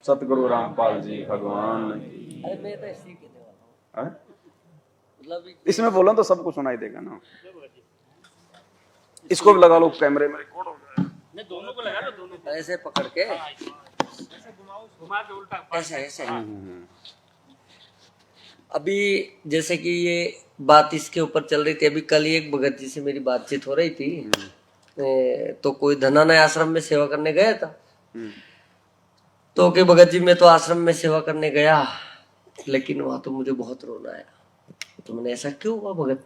सतगुरु रामपाल जी भगवान। अरे मैं तो इसी के देवा हैं? मतलब इसमें बोला तो सबको सुनाई देगा ना। इसको भी लगा लो कैमरे में, रिकॉर्ड हो जाएगा। नहीं, दोनों को लगा लो, दोनों को ऐसे पकड़ के ऐसे घुमाओ, घुमा के उल्टा ऐसे ऐसे। अभी जैसे कि ये बात इसके ऊपर चल रही थी, अभी कल ही एक भगत जी से मेरी बातचीत हो रही थी। तो कोई धनानय आश्रम में सेवा करने गया था। तो कि भगत जी मैं तो आश्रम में सेवा करने गया, लेकिन वहां तो मुझे बहुत रोना आया। तो मैंने ऐसा क्यों हुआ भगत?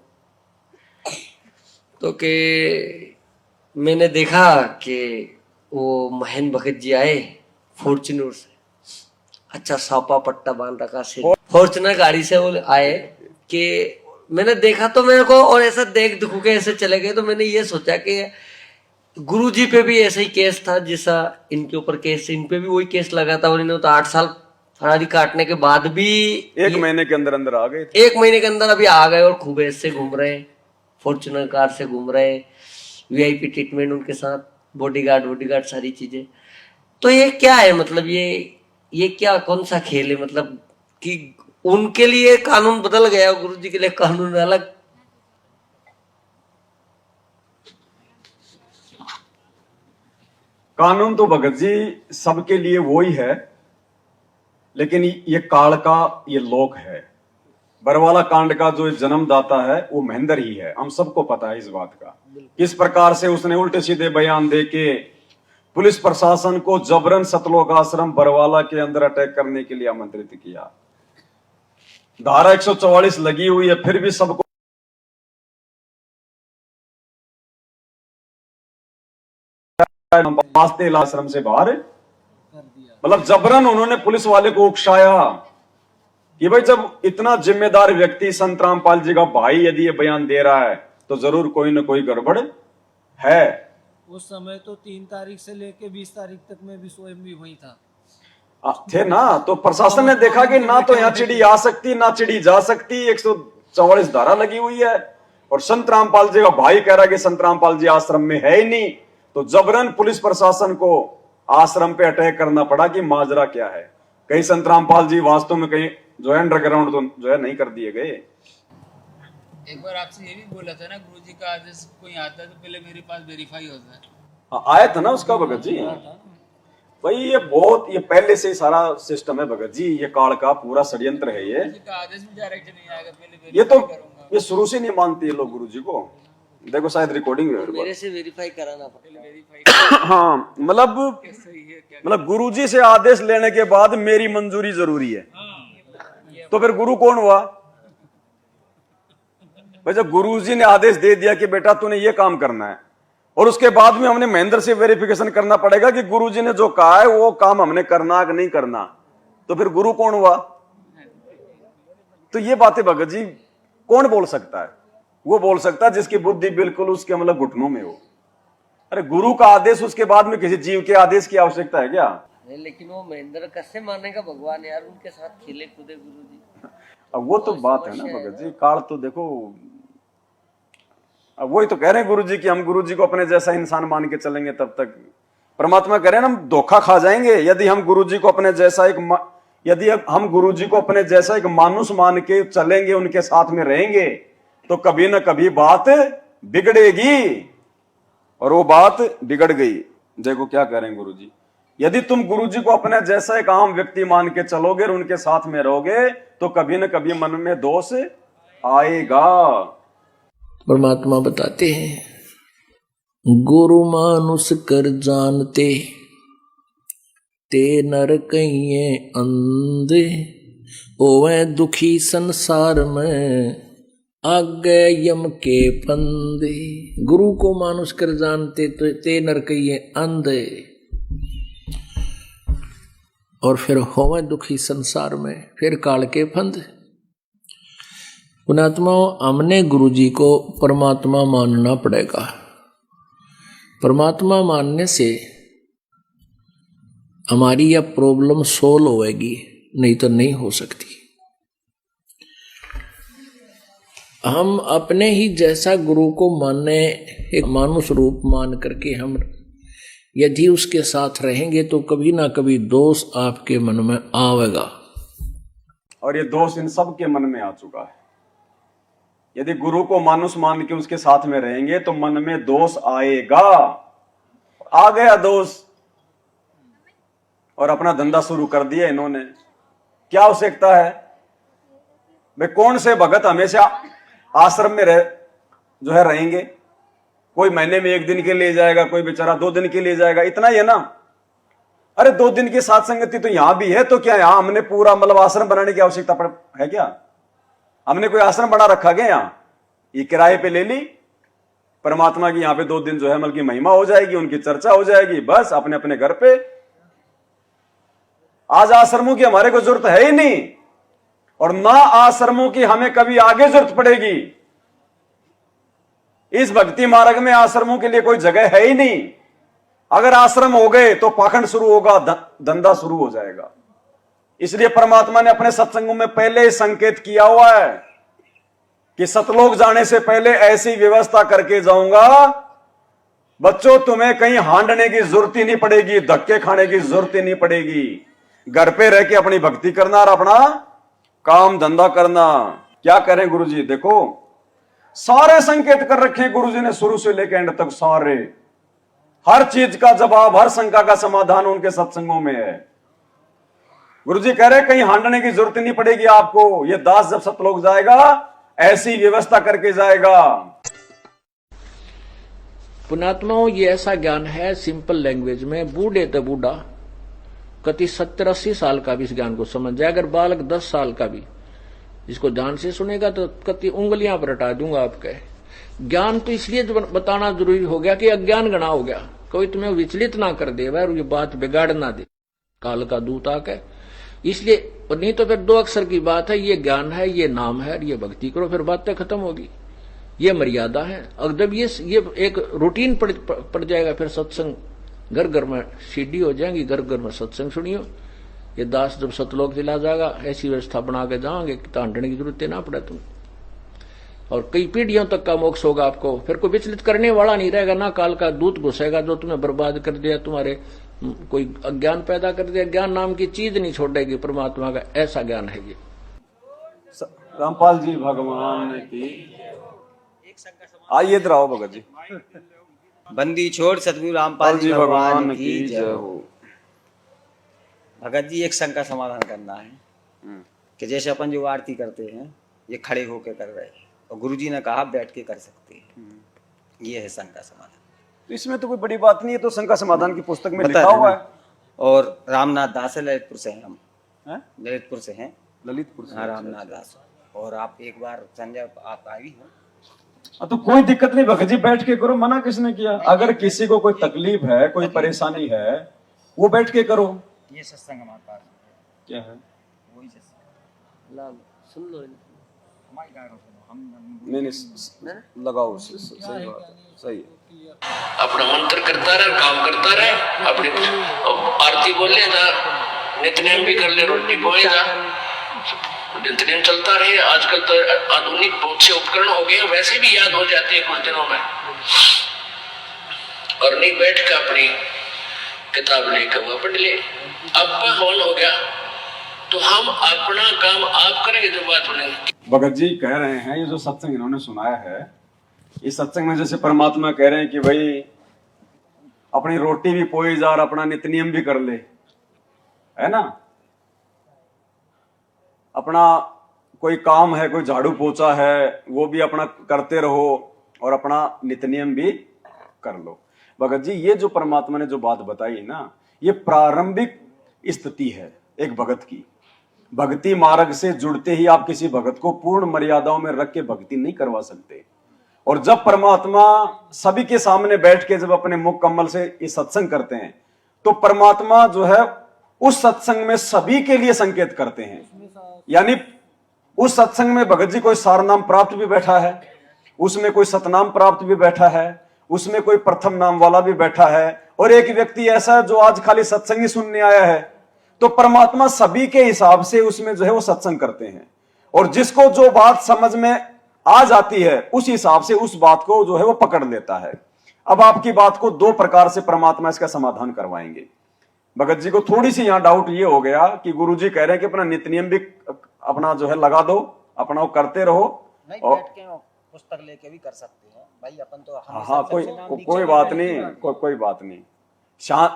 तो कि मैंने देखा कि वो महेंद्र भगत जी आए फॉर्च्यूनर से, अच्छा सापा पट्टा बांध रखा सिर, फॉर्च्यूनर गाड़ी से वो आए कि मैंने देखा तो मेरे को, और ऐसा देख दुख के ऐसे चले गए। तो मैंने ये सोचा कि गुरुजी पे भी ऐसा ही केस था जैसा इनके ऊपर केस, इन पे भी वही केस लगा था, और इन्होंने तो 8 साल फरारी काटने के बाद भी एक महीने के अंदर अंदर आ गए थे। 1 महीने के अंदर अभी आ गए, और खूब ऐसे घूम रहे, फॉर्च्यूनर कार से घूम रहे, वीआईपी ट्रीटमेंट उनके साथ, बॉडीगार्ड सारी चीजें। तो ये क्या है, मतलब ये क्या, कौन सा खेल है? मतलब कि उनके लिए कानून बदल गया, गुरुजी के लिए कानून अलग। कानून तो भगत जी सबके लिए वो ही है, लेकिन ये काल का ये लोक है। बरवाला कांड का जो जन्मदाता है वो महेंद्र ही है, हम सबको पता है इस बात का। किस प्रकार से उसने उल्टे सीधे बयान दे के पुलिस प्रशासन को जबरन सतलोक आश्रम बरवाला के अंदर अटैक करने के लिए आमंत्रित किया। धारा 144 लगी हुई है, फिर भी सबको आश्रम से बाहर, मतलब जबरन उन्होंने पुलिस वाले को उकसाया कि भाई जब इतना जिम्मेदार व्यक्ति संत रामपाल जी का भाई यदि ये बयान दे रहा है तो जरूर कोई ना कोई गड़बड़ है। उस समय तो 3 तारीख से लेके 20 तारीख तक मैं भी स्वयं भी वही था। थे ना, तो प्रशासन ने देखा कि ना तो यहाँ चिड़ी आ सकती ना चिड़ी जा सकती, 144 धारा लगी हुई है, और संत रामपाल जी का भाई कह रहा है कि संत रामपाल जी आश्रम में है ही नहीं, तो जबरन पुलिस प्रशासन को आश्रम पे अटैक करना पड़ा कि माजरा क्या है। कहीं संत रामपाल जी वास्तव में कहीं जो है अंडरग्राउंड तो जो है नहीं कर दिए गए। एक बार आपसे ये भी बोला था ना, गुरुजी का आदेश कोई आता है तो पहले मेरे पास वेरीफाई होता है। आया था ना उसका भगत जी। भाई ये बहुत, ये पहले से ही सारा सिस्टम है भगत जी, ये काल का पूरा षड्यंत्र है ये। गुरुजी का आदेश भी डायरेक्ट नहीं आएगा, पहले ये तो वेरीफाई करूंगा। ये शुरू से नहीं मानते ये लोग गुरुजी को। देखो शायद रिकॉर्डिंग है मेरे से वेरीफाई कराना पहले पड़ेगा। वेरीफाई हाँ, मतलब सही है क्या? मतलब गुरुजी से आदेश लेने के बाद मेरी मंजूरी जरूरी है। तो फिर गुरु कौन हुआ भाई? जब गुरुजी ने आदेश दे दिया कि बेटा तूने ये काम करना है, और उसके बाद में हमने महेंद्र से वेरिफिकेशन करना पड़ेगा कि गुरुजी ने जो कहा है वो काम हमने करना कि नहीं करना, तो फिर गुरु कौन हुआ? तो ये बातें भगत जी कौन बोल सकता है? वो बोल सकता है जिसकी बुद्धि बिल्कुल उसके मतलब घुटनों में हो। अरे गुरु का आदेश, उसके बाद में किसी जीव के आदेश की आवश्यकता है क्या? लेकिन वो महेंद्र कैसे मानेगा भगवान यार, उनके साथ खेले कूदे गुरुजी। अब वो तो बात है ना भगत जी, काल तो देखो, अब वही तो कह रहे हैं गुरुजी कि हम गुरुजी को अपने जैसा इंसान मान के चलेंगे तब तक परमात्मा कह रहे हैं हम धोखा खा जाएंगे। यदि हम गुरुजी को अपने जैसा यदि हम गुरुजी को अपने जैसा एक मानुष मान के चलेंगे, उनके साथ में रहेंगे, तो कभी ना कभी बात बिगड़ेगी, और वो बात बिगड़ गई। देखो क्या कह रहे हैं गुरुजी, यदि तुम गुरुजी को अपने जैसा एक आम व्यक्ति मान के चलोगे और उनके साथ में रहोगे, तो कभी ना कभी मन में दोष आएगा। परमात्मा बताते हैं, गुरु मानुष कर जानते ते नर कहिए अंधे, ओवे दुखी संसार में आगे यम के फंदे। गुरु को मानुष कर जानते तो ते नर कहिए अंधे, और फिर होवे दुखी संसार में, फिर काल के फंद। पुणात्मा, हमने गुरुजी को परमात्मा मानना पड़ेगा। परमात्मा मानने से हमारी यह प्रॉब्लम सोल्व होएगी, नहीं तो नहीं हो सकती। हम अपने ही जैसा गुरु को माने, एक मानुष रूप मान करके हम यदि उसके साथ रहेंगे तो कभी ना कभी दोष आपके मन में आवेगा। और ये दोष इन सब के मन में आ चुका है। यदि गुरु को मानुष मान के उसके साथ में रहेंगे तो मन में दोष आएगा। आ गया दोष और अपना धंधा शुरू कर दिया इन्होंने। क्या आवश्यकता है भाई? कौन से भगत हमेशा आश्रम में जो है रहेंगे? कोई महीने में 1 दिन के लिए जाएगा, कोई बेचारा 2 दिन के लिए जाएगा, इतना ही है ना। अरे 2 दिन की साथ संगति तो यहां भी है, तो क्या यहां हमने पूरा मतलब आश्रम बनाने की आवश्यकता है क्या? हमने कोई आश्रम बना रखा क्या? यहां ये किराए पे ले ली, परमात्मा की यहां पे 2 दिन जो है मतलब की महिमा हो जाएगी, उनकी चर्चा हो जाएगी, बस अपने अपने घर पे। आज आश्रमों की हमारे को जरूरत है ही नहीं, और ना आश्रमों की हमें कभी आगे जरूरत पड़ेगी। इस भक्ति मार्ग में आश्रमों के लिए कोई जगह है ही नहीं। अगर आश्रम हो गए तो पाखंड शुरू होगा, धंधा शुरू हो जाएगा। इसलिए परमात्मा ने अपने सत्संगों में पहले ही संकेत किया हुआ है कि सतलोक जाने से पहले ऐसी व्यवस्था करके जाऊंगा, बच्चों तुम्हें कहीं हांडने की जरूरत ही नहीं पड़ेगी, धक्के खाने की जरूरत ही नहीं पड़ेगी। घर पे रह के अपनी भक्ति करना और अपना काम धंधा करना। क्या करें गुरुजी? देखो सारे संकेत कर रखे गुरुजी ने, शुरू से लेकर एंड तक सारे, हर चीज का जवाब, हर शंका का समाधान उनके सत्संगों में है। गुरुजी कह रहे कहीं हांडने की जरूरत नहीं पड़ेगी आपको। ये दास जब सतलोक जाएगा ऐसी व्यवस्था करके जाएगा। पुण्यात्माओं, ये ऐसा ज्ञान है सिंपल लैंग्वेज में, बूढ़े तो बूढ़ा कति 70-80 साल का भी इस ज्ञान को समझ जाए। अगर बालक 10 साल का भी इसको ध्यान से सुनेगा तो कति उंगलियां पर हटा दूंगा आपके। ज्ञान तो इसलिए बताना जरूरी हो गया कि अज्ञान गणा हो गया, कोई तुम्हें विचलित ना कर दे और ये बात बिगाड़ ना दे काल का दूत आके। इसलिए नहीं तो फिर 2 अक्षर की बात है, ये ज्ञान है, ये नाम है, ये भक्ति करो, फिर बातें खत्म होगी। ये मर्यादा है। और जब ये एक रूटीन पड़ जाएगा, फिर सत्संग घर घर में सीढ़ी हो जाएंगी, घर घर में सत्संग सुनियो। ये दास जब सतलोक चला जाएगा ऐसी व्यवस्था बना के जाओगे कि तांडने की जरूरत ना पड़े तुम, और कई पीढ़ियों तक का मोक्ष होगा आपको। फिर कोई विचलित करने वाला नहीं रहेगा, ना काल का दूत घुसेगा जो तुम्हें बर्बाद कर दिया, तुम्हारे कोई अज्ञान पैदा कर दिया। ज्ञान नाम की चीज नहीं छोड़ेगी परमात्मा का, ऐसा ज्ञान है ये। रामपाल जी भगवान की आइए, इधर आओ भगत जी। बंदी छोड़ सतगुरु रामपाल जी भगवान की जय हो। भगत जी, एक शंका समाधान करना है कि जैसे अपन जो आरती करते हैं ये खड़े होके कर रहे हैं, और गुरुजी ने कहा बैठ के कर सकते हैं, ये है शंका समाधान। तो इसमें तो कोई बड़ी बात नहीं है, तो शंका समाधान की पुस्तक में लिखा हुआ है। और रामनाथ दास है, ललितपुर से हैं हम, ललितपुर से हैं, ललितपुर से। हाँ, रामनाथ दास। और आप एक बार संजय आप आई हो तो कोई दिक्कत नहीं भगत जी, बैठ के करो, मना किसने किया? अगर किसी को कोई तकलीफ है, कोई परेशानी है, वो बैठ के करो। ये सत्संग हमारे पास क्या है? वही सत्संग सुन लो, हमारी गाय सुनो, हम नहीं लगाओ, सही बात है, सही है। अपना मंत्र करता रहे, काम करता रहे, अपनी आरती बोल ले, नित्यनेम भी कर ले, रोटी बोले जा, नित्यनेम चलता रहे। आजकल तो आधुनिक बहुत से उपकरण हो गए, वैसे भी याद हो जाते हैं कुछ दिनों में। और नहीं बैठ कर अपनी किताब लेकर वो पढ़ ले। अब हवन हो गया तो हम अपना काम आप करेंगे, जो बात बनेगी। भगत जी कह रहे हैं ये जो सत्संग इन्होंने सुनाया है, इस सत्संग में जैसे परमात्मा कह रहे हैं कि भाई अपनी रोटी भी पोई जा और अपना नित्यनियम भी कर ले, है ना। अपना कोई काम है, कोई झाड़ू पोछा है, वो भी अपना करते रहो और अपना नित्यनियम भी कर लो। भगत जी ये जो परमात्मा ने जो बात बताई ना, ये प्रारंभिक स्थिति है एक भगत की। भक्ति मार्ग से जुड़ते ही आप किसी भगत को पूर्ण मर्यादाओं में रख के भक्ति नहीं करवा सकते। और जब परमात्मा सभी के सामने बैठ के जब अपने मुख कमल से इस सत्संग करते हैं, तो परमात्मा जो है उस सत्संग में सभी के लिए संकेत करते हैं। यानी उस सत्संग में भगत जी कोई सारनाम प्राप्त भी बैठा है, उसमें कोई सतनाम प्राप्त भी बैठा है, उसमें कोई प्रथम नाम वाला भी बैठा है, और एक व्यक्ति ऐसा है जो आज खाली सत्संग ही सुनने आया है। तो परमात्मा सभी के हिसाब से उसमें जो है वो सत्संग करते हैं, और जिसको जो बात समझ में आ जाती है उस हिसाब से उस बात को जो है वो पकड़ लेता है। अब आपकी बात को दो प्रकार से परमात्मा इसका समाधान करवाएंगे। भगत जी को थोड़ी सी यहां डाउट ये हो गया कि गुरुजी कह रहे हैं कि अपना नित्य नियम भी अपना जो है लगा दो, अपना वो करते रहो। नहीं, और बैठ के पुस्तक लेके भी कर सकते हैं भाई, अपन तो हाँ, कोई बात नहीं, कोई बात नहीं।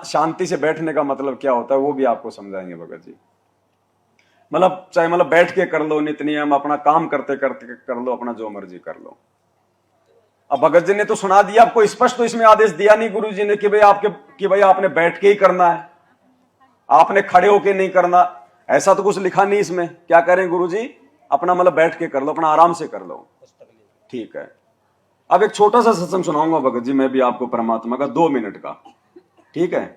शांति से बैठने का मतलब क्या होता है वो भी आपको समझाएंगे भगत जी। मतलब चाहे मतलब बैठ के कर लो नित्य नियम, अपना काम करते करते कर लो, अपना जो मर्जी कर लो। अब भगत जी ने तो सुना दिया आपको, स्पष्ट तो इसमें आदेश दिया नहीं गुरु जी ने कि भाई आपने बैठ के ही करना है, आपने खड़े होके नहीं करना, ऐसा तो कुछ लिखा नहीं इसमें। क्या करें गुरु जी, अपना मतलब बैठ के कर लो, अपना आराम से कर लो। ठीक है, अब एक छोटा सा सत्संग सुनाऊंगा भगत जी मैं भी आपको परमात्मा का, 2 मिनट का। ठीक है,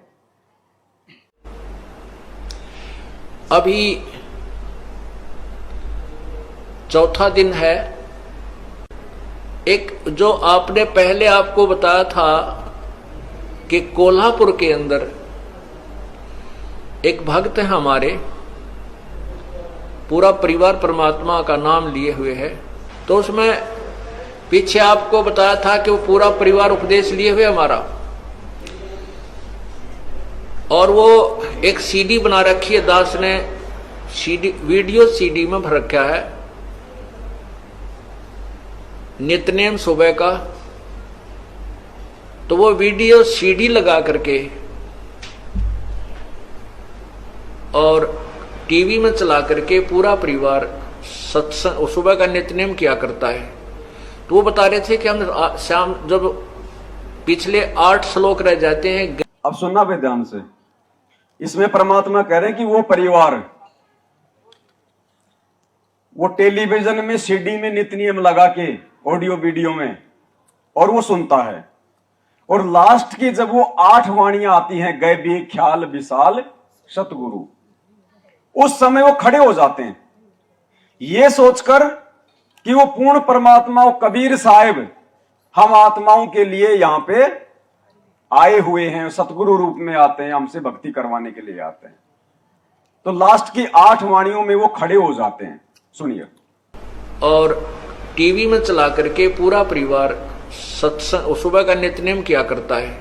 अभी चौथा दिन है। एक जो आपने पहले आपको बताया था कि कोल्हापुर के अंदर एक भक्त है हमारे, पूरा परिवार परमात्मा का नाम लिए हुए है। तो उसमें पीछे आपको बताया था कि वो पूरा परिवार उपदेश लिए हुए हमारा, और वो एक सीडी बना रखी है, दास ने सीडी, वीडियो सीडी में भर रखा है, नित्यनेम सुबह का। तो वो वीडियो सीडी लगा करके और टीवी में चला करके पूरा परिवार सत्संग सुबह का नित्यनेम किया करता है। तो वो बता रहे थे कि हम शाम जब पिछले 8 श्लोक रह जाते हैं। अब सुनना पे ध्यान से, इसमें परमात्मा कह रहे हैं कि वो परिवार वो टेलीविजन में सीडी में नित्य नियम लगा के ऑडियो वीडियो में, और वो सुनता है, और लास्ट की जब वो 8 वाणियां आती हैं, गैबी ख्याल विशाल सतगुरु, उस समय वो खड़े हो जाते हैं ये सोचकर कि वो पूर्ण परमात्मा, वो कबीर साहिब हम आत्माओं के लिए यहां पे आए हुए हैं, सतगुरु रूप में आते हैं, हमसे भक्ति करवाने के लिए आते हैं। तो लास्ट की 8 वाणियों में वो खड़े हो जाते हैं। सुनिए, और टीवी में चला करके पूरा परिवार सत्संग सुबह का नित्यनेम किया करता है।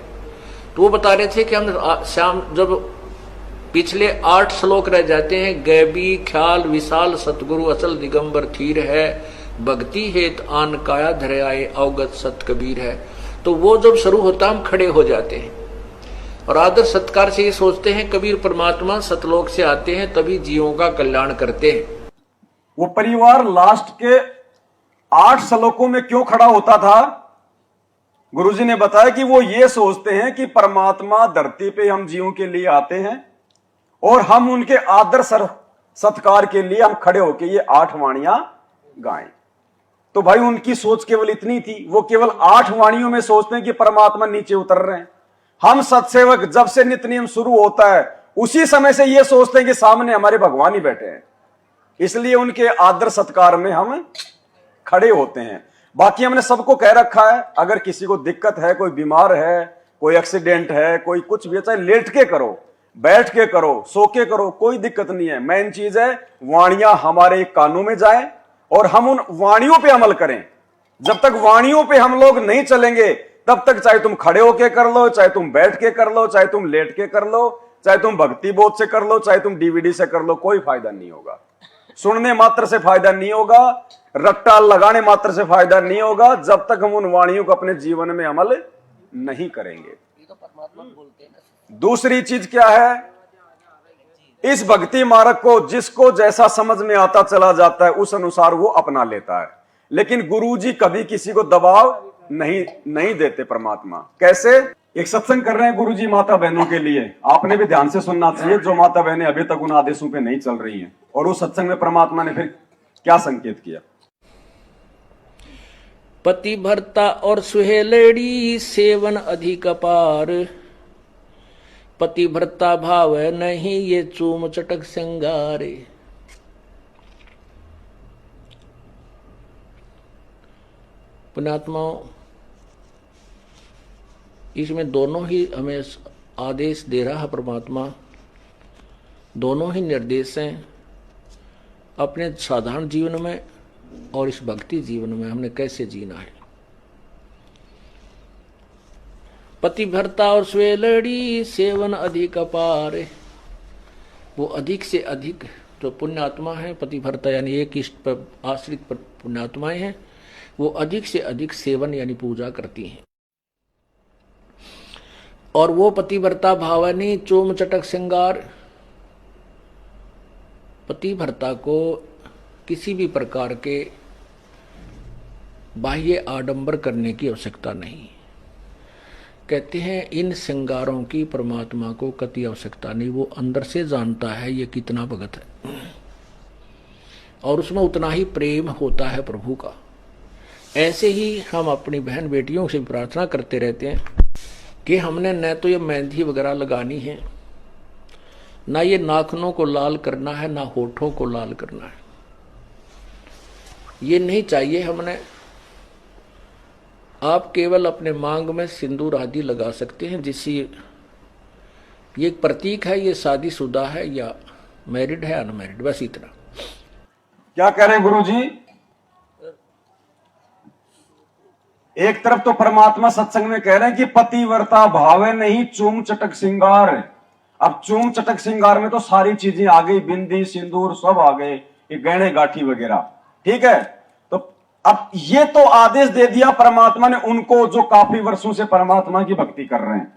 तो वो बता रहे थे कि हम शाम जब पिछले 8 श्लोक रह जाते हैं, गैबी ख्याल विशाल सतगुरु अचल दिगंबर थीर है, भक्ति हेत आन काया धरे आए अवगत सत कबीर है। तो वो जब शुरू होता हम खड़े हो जाते हैं और आदर सत्कार से ये सोचते हैं कबीर परमात्मा सतलोक से आते हैं तभी जीवों का कल्याण करते हैं। वो परिवार लास्ट के 8 श्लोकों में क्यों खड़ा होता था? गुरुजी ने बताया कि वो ये सोचते हैं कि परमात्मा धरती पे हम जीवों के लिए आते हैं और हम उनके आदर सत्कार के लिए हम खड़े होके ये 8 वाणियां गाएं। तो भाई उनकी सोच केवल इतनी थी, वो केवल 8 वाणियों में सोचते हैं कि परमात्मा नीचे उतर रहे हैं। हम सत्सेवक जब से नित्य नियम शुरू होता है उसी समय से ये सोचते हैं कि सामने हमारे भगवान ही बैठे हैं, इसलिए उनके आदर सत्कार में हम खड़े होते हैं। बाकी हमने सबको कह रखा है, अगर किसी को दिक्कत है, कोई बीमार है, कोई एक्सीडेंट है, कोई कुछ भी, चाहे लेट के करो, बैठ के करो, सो के करो, कोई दिक्कत नहीं है। मेन चीज है वाणियां हमारे कानों में जाए और हम उन वाणियों पे अमल करें। जब तक वाणियों पे हम लोग नहीं चलेंगे तब तक चाहे तुम खड़े होके कर लो, चाहे तुम बैठ के कर लो, चाहे तुम लेट के कर लो, चाहे तुम भक्ति बोध से कर लो, चाहे तुम डीवीडी से कर लो, कोई फायदा नहीं होगा। सुनने मात्र से फायदा नहीं होगा, रट्टा लगाने मात्र से फायदा नहीं होगा, जब तक हम उन वाणियों को अपने जीवन में अमल नहीं करेंगे। दूसरी चीज क्या है, इस भक्ति मार्ग को जिसको जैसा समझ में आता चला जाता है उस अनुसार वो अपना लेता है, लेकिन गुरुजी कभी किसी को दबाव नहीं देते। परमात्मा कैसे? एक सत्संग कर रहे हैं गुरुजी माता बहनों के लिए, आपने भी ध्यान से सुनना चाहिए, जो माता बहनें अभी तक उन आदेशों पे नहीं चल रही हैं। और उस सत्संग में परमात्मा ने फिर क्या संकेत किया? पति भरता और सुहेलड़ी सेवन अधिक अपार, पति भरता भाव नहीं ये चूम चटक सिंगारे। पुण्यात्माओं, इसमें दोनों ही हमें आदेश दे रहा है परमात्मा, दोनों ही निर्देश हैं। अपने साधारण जीवन में और इस भक्ति जीवन में हमने कैसे जीना है। पतिव्रता और स्वेलड़ी सेवन अधिक अपार। वो अधिक से अधिक जो पुण्यात्मा है, पतिव्रता यानी एक इष्ट पर आश्रित पर पुण्यात्माएं हैं, वो अधिक से अधिक सेवन यानी पूजा करती हैं। और वो पतिव्रता भावनी चोम चटक श्रृंगार, पतिव्रता को किसी भी प्रकार के बाह्य आडंबर करने की आवश्यकता नहीं। कहते हैं इन श्रृंगारों की परमात्मा को कति आवश्यकता नहीं, वो अंदर से जानता है ये कितना भगत है और उसमें उतना ही प्रेम होता है प्रभु का। ऐसे ही हम अपनी बहन बेटियों से प्रार्थना करते रहते हैं कि हमने न तो ये मेहंदी वगैरह लगानी है, ना ये नाखूनों को लाल करना है, ना होठों को लाल करना है, ये नहीं चाहिए हमने। आप केवल अपने मांग में सिंदूर आदि लगा सकते हैं, जिससे ये एक प्रतीक है ये शादीशुदा है या मैरिड है अनमैरिड, बस इतना। क्या कह रहे हैं गुरु जी? एक तरफ तो परमात्मा सत्संग में कह रहे हैं कि पतिव्रता भावे नहीं चूम चटक श्रृंगार। अब चूम चटक श्रृंगार में तो सारी चीजें आ गई, बिंदी सिंदूर सब आ गए, ये गहने गाठी वगैरह, ठीक है। तो अब ये तो आदेश दे दिया परमात्मा ने उनको जो काफी वर्षों से परमात्मा की भक्ति कर रहे हैं।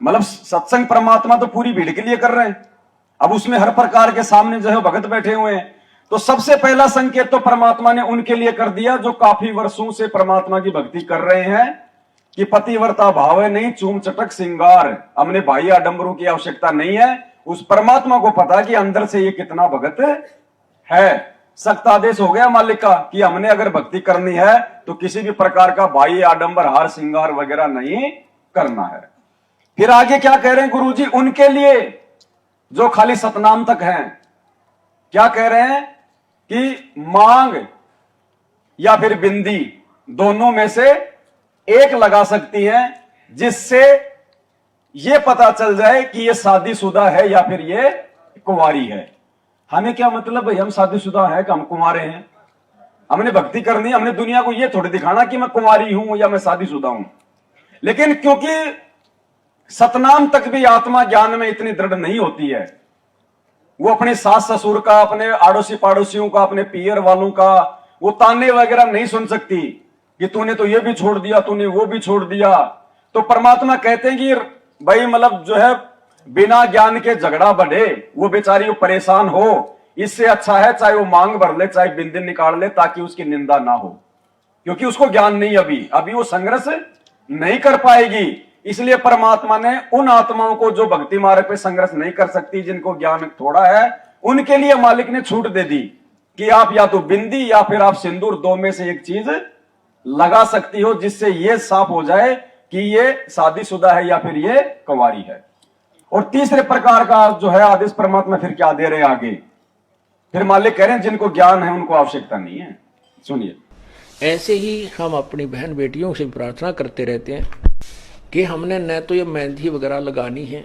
मतलब सत्संग परमात्मा तो पूरी भीड़ के लिए कर रहे हैं, अब उसमें हर प्रकार के सामने जो है भगत बैठे हुए हैं। तो सबसे पहला संकेत तो परमात्मा ने उनके लिए कर दिया जो काफी वर्षों से परमात्मा की भक्ति कर रहे हैं कि पतिव्रता भावे नहीं चूम चटक श्रृंगार। हमने बाह्य आडंबरों की आवश्यकता नहीं है, उस परमात्मा को पता कि अंदर से ये कितना भगत है। सख्त आदेश हो गया मालिक का कि हमने अगर भक्ति करनी है तो किसी भी प्रकार का बाह्य आडंबर हार श्रृंगार वगैरह नहीं करना है। फिर आगे क्या कह रहे हैं गुरु जी? उनके लिए जो खाली सतनाम तक हैं, क्या कह रहे हैं कि मांग या फिर बिंदी दोनों में से एक लगा सकती हैं, जिससे यह पता चल जाए कि यह शादीशुदा है या फिर यह कुंवारी है। हमें क्या मतलब भाई, हम शादीशुदा है कि हम कुंवारे हैं? हमने भक्ति करनी है, हमने दुनिया को यह थोड़ी दिखाना कि मैं कुंवारी हूं या मैं शादीशुदा हूं। लेकिन क्योंकि सतनाम तक भी आत्मा ज्ञान में इतनी दृढ़ नहीं होती है, वो अपने सास ससुर का, अपने आड़ोसी पाड़ोसियों का, अपने पियर वालों का वो ताने वगैरह नहीं सुन सकती कि तूने तो ये भी छोड़ दिया, तूने वो भी छोड़ दिया। तो परमात्मा कहते हैं कि भाई मतलब जो है बिना ज्ञान के झगड़ा बढ़े, वो बेचारी वो परेशान हो, इससे अच्छा है चाहे वो मांग भर ले, चाहे बिंदी निकाल ले, ताकि उसकी निंदा ना हो, क्योंकि उसको ज्ञान नहीं, अभी वो संघर्ष नहीं कर पाएगी। इसलिए परमात्मा ने उन आत्माओं को जो भक्ति मार्ग पे संघर्ष नहीं कर सकती, जिनको ज्ञान थोड़ा है, उनके लिए मालिक ने छूट दे दी कि आप या तो बिंदी या फिर आप सिंदूर, दो में से एक चीज लगा सकती हो, जिससे यह साफ हो जाए कि ये शादीशुदा है या फिर ये कुंवारी है। और तीसरे प्रकार का जो है आदेश परमात्मा फिर क्या दे रहे हैं आगे? फिर मालिक कह रहे हैं जिनको ज्ञान है उनको आवश्यकता नहीं है। सुनिए, ऐसे ही हम अपनी बहन बेटियों से प्रार्थना करते रहते हैं कि हमने न तो ये मेहंदी वगैरह लगानी है,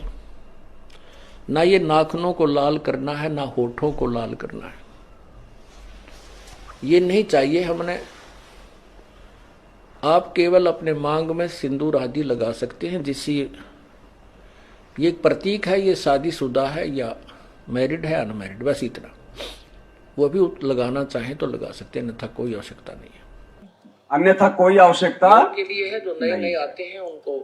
ना ये नाखूनों को लाल करना है, ना होठों को लाल करना है, ये नहीं चाहिए हमने। आप केवल अपने मांग में सिंदूर आदि लगा सकते हैं, जिससे ये एक प्रतीक है ये शादीशुदा है या मैरिड है अनमैरिड, बस इतना। वो भी लगाना चाहें तो लगा सकते हैं, अन्यथा कोई आवश्यकता नहीं है। अन्यथा कोई आवश्यकता के लिए है जो नए नए आते हैं उनको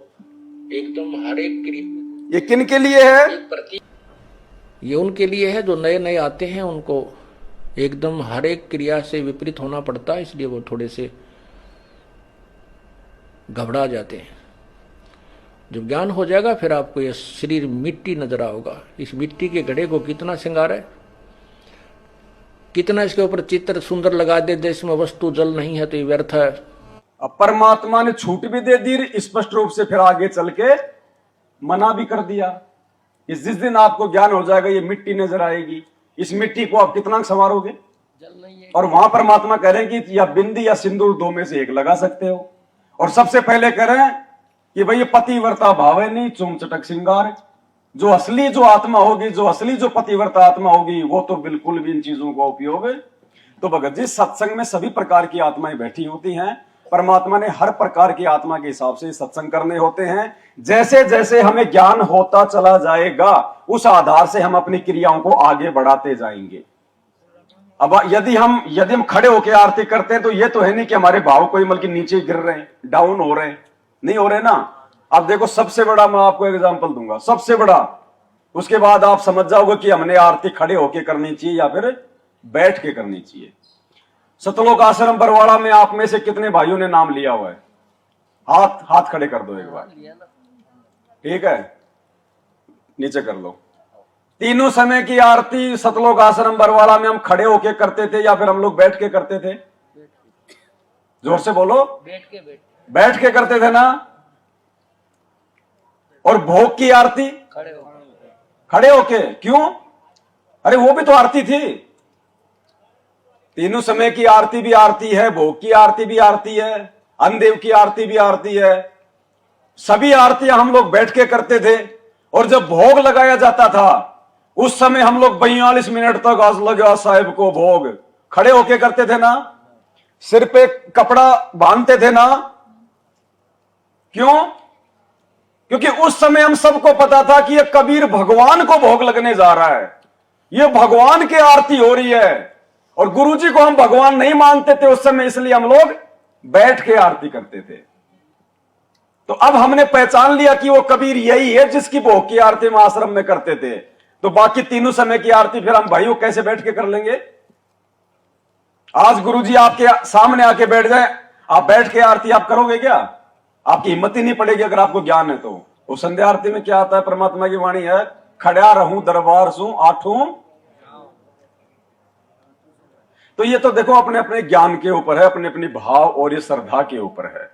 एकदम हर एक क्रिया। ये किन के लिए है? ये उनके लिए है जो नए नए आते हैं, उनको एकदम हर एक क्रिया से विपरीत होना पड़ता है, इसलिए वो थोड़े से घबरा जाते हैं। जब ज्ञान हो जाएगा फिर आपको ये शरीर मिट्टी नजर आओगा। इस मिट्टी के घड़े को कितना श्रृंगार है, कितना इसके ऊपर चित्र सुंदर लगा दे, इसमें वस्तु जल नहीं है तो ये व्यर्थ है। अब परमात्मा ने छूट भी दे दी स्पष्ट रूप से, फिर आगे चल के मना भी कर दिया कि जिस दिन आपको ज्ञान हो जाएगा ये मिट्टी नजर आएगी, इस मिट्टी को आप कितना संवारोगे? जल नहीं है। और वहां परमात्मा कह रहे हैं कि या बिंदी या सिंदूर दो में से एक लगा सकते हो। और सबसे पहले कह रहे हैं कि भाई ये पतिव्रता भावे नहीं चूम चटक श्रृंगार। जो असली जो आत्मा होगी, जो असली जो पतिव्रता आत्मा होगी, वो तो बिल्कुल भी इन चीजों का उपयोग। तो भगत जी सत्संग में सभी प्रकार की आत्माएं बैठी होती हैं, परमात्मा ने हर प्रकार की आत्मा के हिसाब से सत्संग करने होते हैं। जैसे जैसे हमें ज्ञान होता चला जाएगा उस आधार से हम अपनी क्रियाओं को आगे बढ़ाते जाएंगे। अब यदि हम खड़े होकर आरती करते हैं तो ये तो है नहीं कि हमारे भाव कोई बल्कि नीचे गिर रहे हैं, डाउन हो रहे हैं, नहीं हो रहे ना। अब देखो सबसे बड़ा मैं आपको एग्जांपल दूंगा, सबसे बड़ा, उसके बाद आप समझ जाओगे कि हमने आरती खड़े होकर करनी चाहिए या फिर बैठ के करनी चाहिए। सतलोक आश्रम बरवाड़ा में आप में से कितने भाइयों ने नाम लिया हुआ है? हाथ खड़े कर दो एक बार, ठीक है, नीचे कर लो। तीनों समय की आरती सतलोक आश्रम बरवाड़ा में हम खड़े होके करते थे या फिर हम लोग बैठ के करते थे? जोर से बोलो। बैठ के करते थे ना। और भोग की आरती खड़े होके, क्यों? अरे वो भी तो आरती थी। तीनों समय की आरती भी आरती है, भोग की आरती भी आरती है, अन्नदेव की आरती भी आरती है। सभी आरतियां हम लोग बैठ के करते थे। और जब भोग लगाया जाता था उस समय हम लोग 42 मिनट तक आज लगा साहिब को भोग खड़े होके करते थे ना। सिर पे कपड़ा बांधते थे ना। क्यों? क्योंकि उस समय हम सबको पता था कि ये कबीर भगवान को भोग लगने जा रहा है, ये भगवान की आरती हो रही है। और गुरुजी को हम भगवान नहीं मानते थे उस समय, इसलिए हम लोग बैठ के आरती करते थे। तो अब हमने पहचान लिया कि वो कबीर यही है जिसकी भोग की आरती हम आश्रम में करते थे। तो बाकी तीनों समय की आरती फिर हम भाइयों कैसे बैठ के कर लेंगे? आज गुरुजी आपके सामने आके बैठ जाए, आप बैठ के आरती आप करोगे क्या? आपकी हिम्मत ही नहीं पड़ेगी अगर आपको ज्ञान है तो। वो संध्या आरती में क्या आता है? परमात्मा की वाणी है, खड़ा रहूं दरबार सू आठों। तो ये तो देखो अपने अपने ज्ञान के ऊपर है, अपने अपने भाव और ये श्रद्धा के ऊपर है।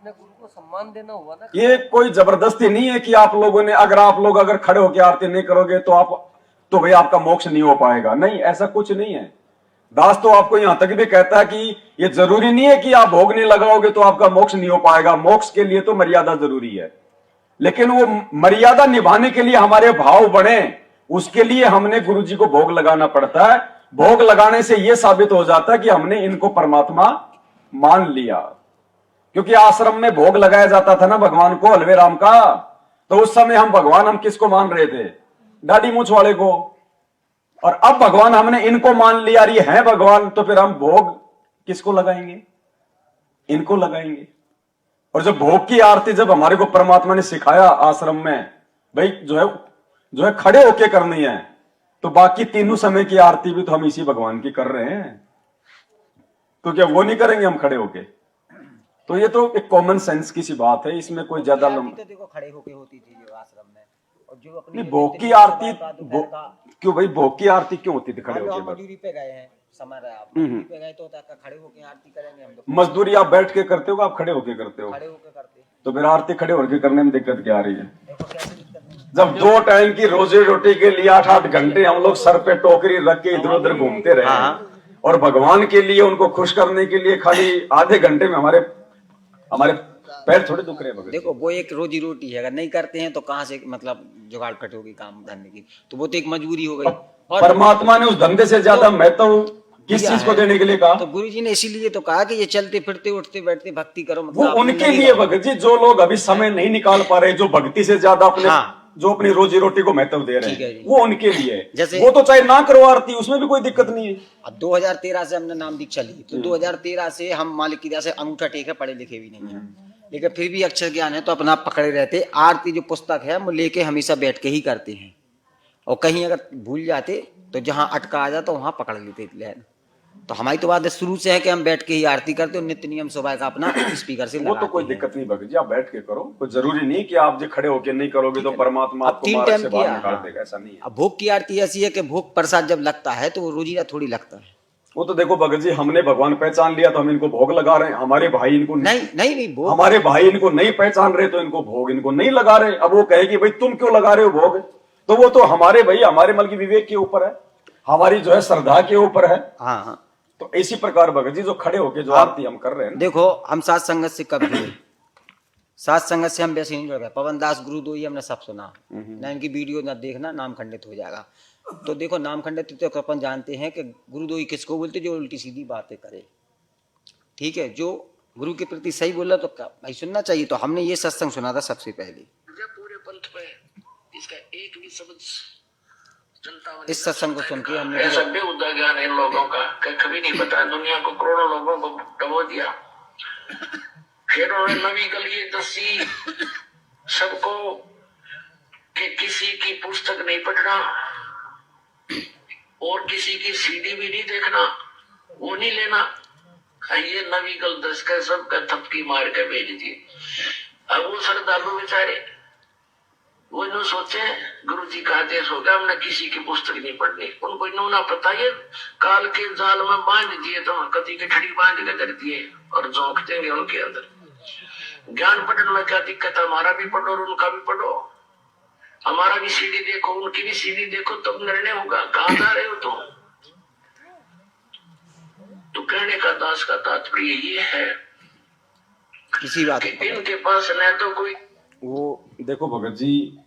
गुरु को सम्मान देना हुआ ना। ये कोई जबरदस्ती नहीं है कि आप लोगों ने आप लोग अगर खड़े होकर आरती नहीं करोगे तो भाई आपका मोक्ष नहीं हो पाएगा। नहीं, ऐसा कुछ नहीं है। दास तो आपको यहां तक भी कहता है कि ये जरूरी नहीं है कि आप भोग नहीं लगाओगे तो आपका मोक्ष नहीं हो पाएगा। मोक्ष के लिए तो मर्यादा जरूरी है, लेकिन वो मर्यादा निभाने के लिए हमारे भाव बढ़े, उसके लिए हमने गुरुजी को भोग लगाना पड़ता है। भोग लगाने से यह साबित हो जाता है कि हमने इनको परमात्मा मान लिया। क्योंकि आश्रम में भोग लगाया जाता था ना भगवान को, हलवे राम का, तो उस समय हम किसको मान रहे थे? दाढ़ी मूछ वाले को। और अब भगवान हमने इनको मान लिया, ये है भगवान, तो फिर हम भोग किसको लगाएंगे? इनको लगाएंगे। और जब भोग की आरती जब हमारे को परमात्मा ने सिखाया आश्रम में, भाई जो है खड़े होके करनी है, तो बाकी तीनों समय की आरती भी तो हम इसी भगवान की कर रहे हैं। तो क्या वो नहीं करेंगे हम खड़े होके? तो ये तो एक कॉमन सेंस की सी बात है, इसमें कोई ज्यादा तो देखो खड़े होके होती थी जो आश्रम में। और जो अपनी भोग की आरती क्यों भाई? भोग की आरती क्यों होती थी खड़े होके? मजदूरी पे गए हैं, समझ रहे आप, मजदूरी पे गए तो खड़े होके आरती करेंगे हम लोग। मजदूरी आप बैठ के करते हो, आप खड़े होके करते हो? खड़े होके करते। तो फिर आरती खड़े होके करने में दिक्कत क्या आ रही है? देखो कैसे दिक्कत नहीं। जब 2 टाइम की रोजी रोटी के लिए 8-8 घंटे हम लोग सर पे टोकरी रख के इधर उधर घूमते रहे, और भगवान के लिए उनको खुश करने के लिए खाली आधे घंटे में हमारे पैर थोड़े दुख रहे हैं। देखो वो एक रोजी रोटी है, अगर नहीं करते हैं तो कहाँ से मतलब जुगाड़ कट होगी काम धंधे की? तो वो तो एक मजबूरी हो गई। और परमात्मा ने उस धंधे से ज्यादा महत्व किस चीज को देने के लिए कहा? तो गुरुजी ने इसीलिए तो कहा कि ये चलते फिरते उठते बैठते भक्ति करो। वो उनके लिए भगत जी, जो लोग अभी समय नहीं निकाल पा रहे, जो भक्ति से ज्यादा जो अपनी रोजी रोटी को महत्व दे रहे हैं, वो उनके लिए। जैसे वो तो चाहे ना करो आरती, उसमें भी कोई दिक्कत नहीं है। अब 2013 से हमने नाम दीक्षा ली, तो 2013 से हम मालिक की दया से अंगूठा टेक है, पढ़े लिखे भी नहीं है, लेकिन फिर भी अक्षर ज्ञान है, तो अपना पकड़े रहते। आरती जो पुस्तक है वो लेके हमेशा बैठ के ही करते हैं, और कहीं अगर भूल जाते तो जहां अटका आ जाता वहां पकड़ लेते लाइन। तो हमारी तो बात शुरू से है कि हम बैठ के ही आरती करते, और नित्य नियम सुबह का अपना स्पीकर से वो तो कोई दिक्कत नहीं भगत जी, आप बैठ के करो। कोई जरूरी नहीं कि आप जो खड़े होके नहीं करोगे तो परमात्मा आपको मार्ग से बाहर निकाल देगा, ऐसा नहीं है। अब भोग की आरती ऐसी है कि भोग प्रसाद जब लगता है तो वो रोजीना थोड़ी लगता है। वो तो देखो भगत जी, हमने भगवान पहचान लिया तो हम इनको भोग लगा रहे हैं। हमारे भाई इनको नहीं भोग, हमारे भाई इनको नहीं पहचान रहे तो इनको भोग इनको नहीं लगा रहे। अब वो कहेगी भाई तुम क्यों लगा रहे हो भोग? तो वो तो हमारे मल की विवेक के ऊपर है, हमारी जो है श्रद्धा के ऊपर है। हाँ। तो इसी प्रकार भगत जी जो खड़े होके जो आरती हम कर रहे हैं, देखो हम सात संगत से कब जुड़े? सात संगत से हम वैसे नहीं जुड़ गए। पवन दास गुरुदोई हमने सब सुना, ना इनकी वीडियो ना देखना, नाम खंडित हो जाएगा। तो देखो नाम खंडित तो अपन जानते हैं कि गुरुदोई किसको बोलते? जो उल्टी सीधी बातें करे, ठीक है, जो गुरु के प्रति सही बोला तो क्या भाई सुनना चाहिए। तो हमने ये सत्संग सुना था सबसे पहले। पूरे पंथ पे इसका एक भी शब्द जनता इस सत्संग को सुन के हमने ऐसा बेहुदा ज्ञान इन लोगों का कभी नहीं पता। दुनिया को करोड़ों लोगों को डबो दिया। फिर उन्होंने नवी कल ये दसी सबको कि किसी की पुस्तक नहीं पढ़ना और किसी की सीडी भी नहीं देखना, वो नहीं लेना। ये नवी कल 10 का सबका थपकी मार के भेज दिए। अब वो श्रद्धालु बेचारे वो नो सोचे गुरु जी का आदेश होगा हमने किसी की पुस्तक नहीं पढ़नी। उनको इन्हों ना पता ये काल के जाल में बांध दिए तो कति की ठड़ी बांध के कर दिए और झोंक देंगे उनके अंदर। ज्ञान पढ़ने में क्या दिक्कत है? हमारा भी पढ़ो और उनका भी पढ़ो। हमारा भी सीढ़ी देखो उनकी भी सीढ़ी देखो तब निर्णय होगा। कहाँ जा रहे हो तुम? तो कहने का दास का तात्पर्य ये है किसी बात कि इनके पास न तो कोई वो देखो भगत जी,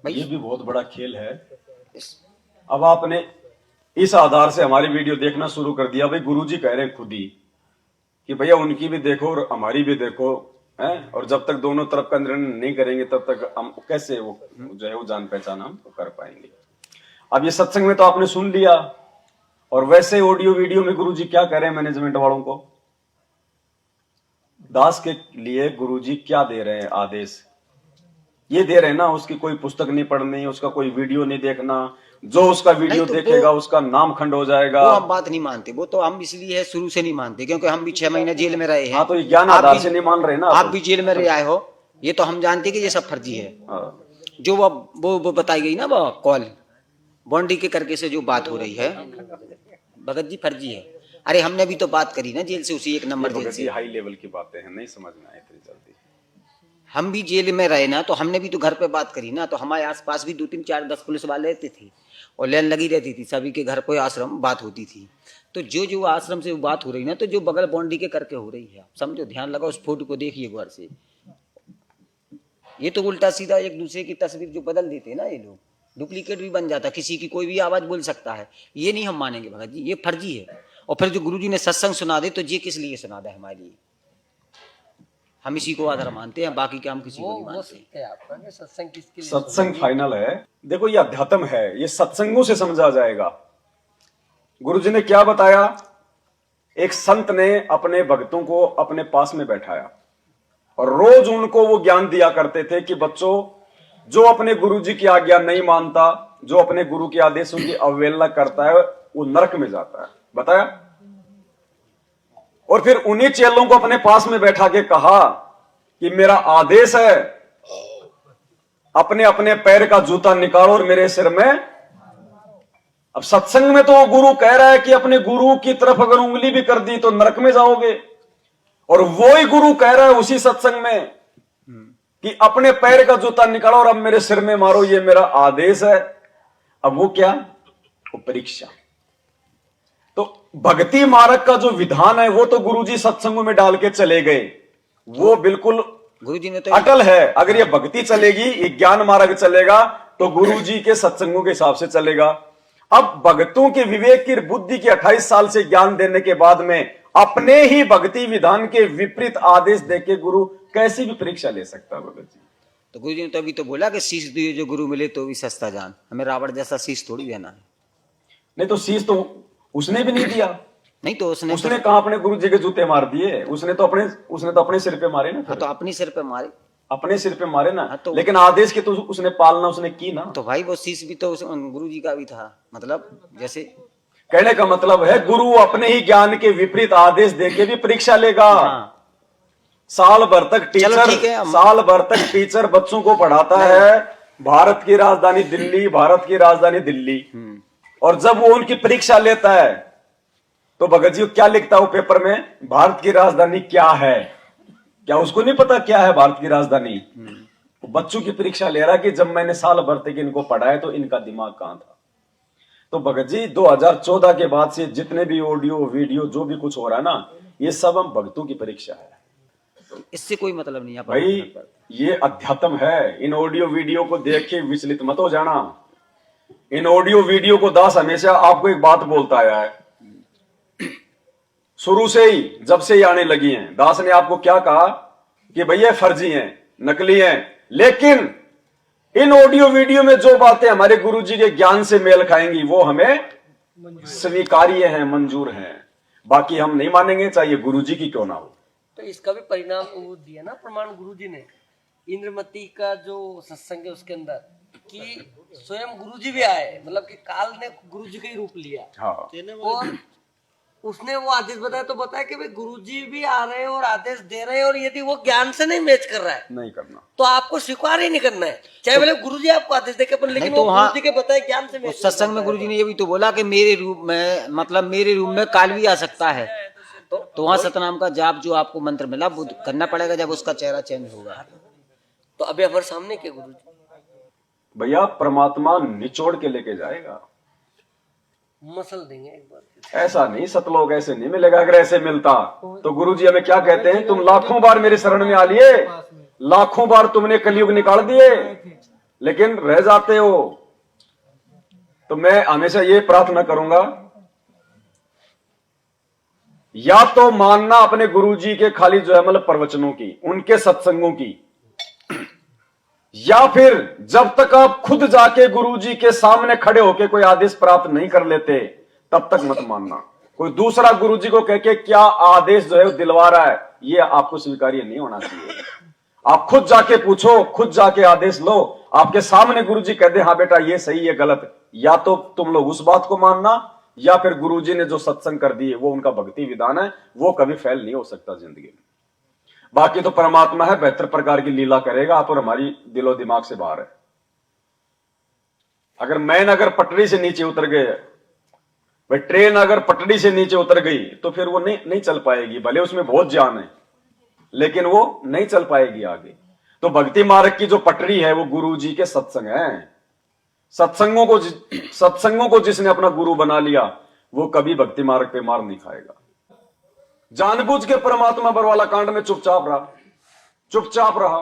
ये भी बहुत बड़ा खेल है। अब आपने इस आधार से हमारी वीडियो देखना शुरू कर दिया। भाई गुरुजी कह रहे हैं खुद ही कि भैया उनकी भी देखो और हमारी भी देखो है। और जब तक दोनों तरफ का निर्णय नहीं करेंगे तब तक हम कैसे वो जो है वो जान पहचान हम कर पाएंगे। अब ये सत्संग में तो आपने सुन लिया। और वैसे ऑडियो वीडियो में गुरुजी क्या कह रहे हैं मैनेजमेंट वालों को? दास के लिए गुरुजी क्या दे रहे हैं आदेश? ये दे रहे हैं ना उसकी कोई पुस्तक नहीं पढ़नी, उसका कोई वीडियो नहीं देखना। जो उसका वीडियो तो देखेगा उसका नाम खंड हो जाएगा। वो हम बात नहीं मानते। वो तो हम इसलिए है शुरू से नहीं मानते क्योंकि हम भी 6 महीने जेल में रहे हैं। हाँ तो ये ज्ञान आधार से नहीं मान रहे ना आप भी जेल में रहे आए हो। ये तो हम जानते कि ये सब फर्जी है। जो वो बताई गई ना वो कॉल बॉन्डी के करके से जो बात हो रही है भगत जी फर्जी है। अरे हमने भी तो बात करी ना जेल से, उसी 1 नंबर जेल से। हाई लेवल की बातें हैं, नहीं समझ में आए इतनी जल्दी। हम भी जेल में रहे ना तो हमने भी तो घर पे बात करी ना। तो हमारे आसपास भी 2 3 4 10 पुलिस वाले रहते थे और लाइन लगी रहती थी। सभी के घर पे आश्रम बात होती थी। तो जो आश्रम से बात हो रही ना तो जो बगल बाउंड्री के करके हो रही है समझो। ध्यान लगाओ उस फोटो को देखिए गौर से। ये तो उल्टा सीधा एक दूसरे की तस्वीर जो बदल देते हैं ना ये लोग, डुप्लीकेट भी बन जाता। किसी की कोई भी आवाज बोल सकता है। ये नहीं हम मानेंगे भगत जी, ये फर्जी है। और फिर जो गुरुजी ने सत्संग सुना दे तो ये किस लिए सुना दे? हमारे लिए हम इसी को आधार मानते हैं, बाकी के हम किसी को नहीं मानते। सत्संग किसके लिए? सत्संग फाइनल है। देखो ये अध्यात्म है, ये सत्संगों से समझा जाएगा। गुरुजी ने क्या बताया? एक संत ने अपने भक्तों को अपने पास में बैठाया और रोज उनको वो ज्ञान दिया करते थे कि बच्चों जो अपने गुरुजी की आज्ञा नहीं मानता, जो अपने गुरु के आदेशों की अवहेलना करता है वो नरक में जाता है। बताया। और फिर उन्हीं चेलों को अपने पास में बैठा के कहा कि मेरा आदेश है अपने अपने पैर का जूता निकालो और मेरे सिर में। अब सत्संग में तो वो गुरु कह रहा है कि अपने गुरु की तरफ अगर उंगली भी कर दी तो नरक में जाओगे। और वो ही गुरु कह रहा है उसी सत्संग में कि अपने पैर का जूता निकालो और अब मेरे सिर में मारो, ये मेरा आदेश है। अब वो क्या? वो परीक्षा। तो भक्ति मार्ग का जो विधान है वो तो गुरुजी सत्संगों में डाल के चले गए। वो बिल्कुल गुरुजी ने तो अटल है। अगर ये भक्ति चलेगी, ये ज्ञान मार्ग चलेगा तो गुरुजी के सत्संगों के हिसाब से चलेगा। अब भक्तों के विवेक की बुद्धि की 28 साल से ज्ञान देने के बाद में अपने ही भक्ति विधान के विपरीत आदेश देके गुरु कैसी भी परीक्षा ले सकता है भगत जी? तो गुरुजी ने तो अभी तो बोला कि शीश दिए जो गुरु मिले तो भी सस्ता जान। हमें रावण जैसा शीश थोड़ी देना है। नहीं तो शीश तो उसने भी नहीं दिया। नहीं तो उसने कहा अपने गुरु जी के जूते मार दिए। उसने तो अपने सिर पे मारे ना। हाँ तो अपने सिर पे मारे, अपने सिर पे मारे ना। हाँ तो लेकिन आदेश की तो उसने पालना उसने की ना। तो भाई वो शीश भी तो गुरु जी का भी था। मतलब जैसे कहने का मतलब है गुरु अपने ही ज्ञान के विपरीत आदेश देके भी परीक्षा लेगा। हाँ। साल भर तक टीचर बच्चों को पढ़ाता है भारत की राजधानी दिल्ली। और जब वो उनकी परीक्षा लेता है तो भगत जी क्या लिखता है वो पेपर में? भारत की राजधानी क्या है? क्या उसको नहीं पता क्या है भारत की राजधानी? बच्चों की परीक्षा ले रहा कि जब मैंने साल भर तक इनको पढ़ाया तो इनका दिमाग कहां था? तो भगत जी 2014 के बाद से जितने भी ऑडियो वीडियो जो भी कुछ हो रहा है ना, ये सब हम भक्तों की परीक्षा है। इससे कोई मतलब नहीं है भाई, ये अध्यात्म है। इन ऑडियो वीडियो को देख के विचलित मत हो जाना। इन ऑडियो वीडियो को दास हमेशा आपको एक बात बोलता आया है, शुरू से ही, जब से ही आने लगी हैं। दास ने आपको क्या कहा कि भैया फर्जी हैं, नकली हैं, लेकिन इन ऑडियो वीडियो में जो बातें हमारे गुरुजी के ज्ञान से मेल खाएंगी वो हमें स्वीकार्य हैं, मंजूर हैं। बाकी हम नहीं मानेंगे, चाहे गुरुजी की क्यों ना हो। तो इसका भी परिणाम वो दिया ना प्रमाण गुरुजी ने, इंद्रमती का जो सत्संग है उसके अंदर, कि स्वयं गुरुजी भी आए, मतलब कि काल ने गुरुजी का ही रूप लिया। हाँ। और उसने वो आदेश बताया, तो बताया कि भाई गुरुजी भी आ रहे हैं और आदेश दे रहे हैं, और यदि वो ज्ञान से नहीं मैच कर रहा है नहीं करना, तो आपको स्वीकार ही नहीं करना है, चाहे भले गुरुजी आपको आदेश दे के, लेकिन तो वो हाँ, गुरुजी के बताए ज्ञान से मैच। सत्संग में गुरुजी ने ये भी तो बोला कि मेरे रूप में, मतलब मेरे रूप में काल भी आ सकता है। तो वहाँ सतनाम का जाप जो आपको मंत्र मिला वो करना पड़ेगा जब उसका चेहरा चेंज होगा। तो अभी हमारे सामने क्या गुरुजी भैया परमात्मा निचोड़ के लेके जाएगा, मसल देंगे एक बार। ऐसा नहीं, सतलोक ऐसे नहीं मिलेगा। अगर ऐसे मिलता तो गुरुजी हमें क्या कहते हैं, तुम लाखों बार मेरे शरण में आ लिए, लाखों बार तुमने कलयुग निकाल दिए, लेकिन रह जाते हो। तो मैं हमेशा ये प्रार्थना करूंगा, या तो मानना अपने गुरुजी के खाली जो है मतलब प्रवचनों की, उनके सत्संगों की, या फिर जब तक आप खुद जाके गुरुजी के सामने खड़े होके कोई आदेश प्राप्त नहीं कर लेते तब तक मत मानना। कोई दूसरा गुरुजी को कह के क्या आदेश जो है वो दिलवा रहा है, ये आपको स्वीकार्य नहीं होना चाहिए। आप खुद जाके पूछो, खुद जाके आदेश लो, आपके सामने गुरुजी कह दे हाँ बेटा ये सही है गलत, या तो तुम लोग उस बात को मानना, या फिर गुरुजी ने जो सत्संग कर दिए वो उनका भक्ति विधान है, वो कभी फेल नहीं हो सकता जिंदगी में। बाकी तो परमात्मा है, बेहतर प्रकार की लीला करेगा, आप और हमारी दिलो दिमाग से बाहर है। अगर मैन अगर पटरी से नीचे उतर गए, भाई ट्रेन अगर पटरी से नीचे उतर गई तो फिर वो नहीं चल पाएगी, भले उसमें बहुत जान है लेकिन वो नहीं चल पाएगी आगे। तो भक्ति मार्ग की जो पटरी है वो गुरु जी के सत्संग है। सत्संगों को जिसने अपना गुरु बना लिया वो कभी भक्ति मार्ग पे मार नहीं खाएगा। जानबूझ के परमात्मा बरवाला कांड में चुपचाप रहा।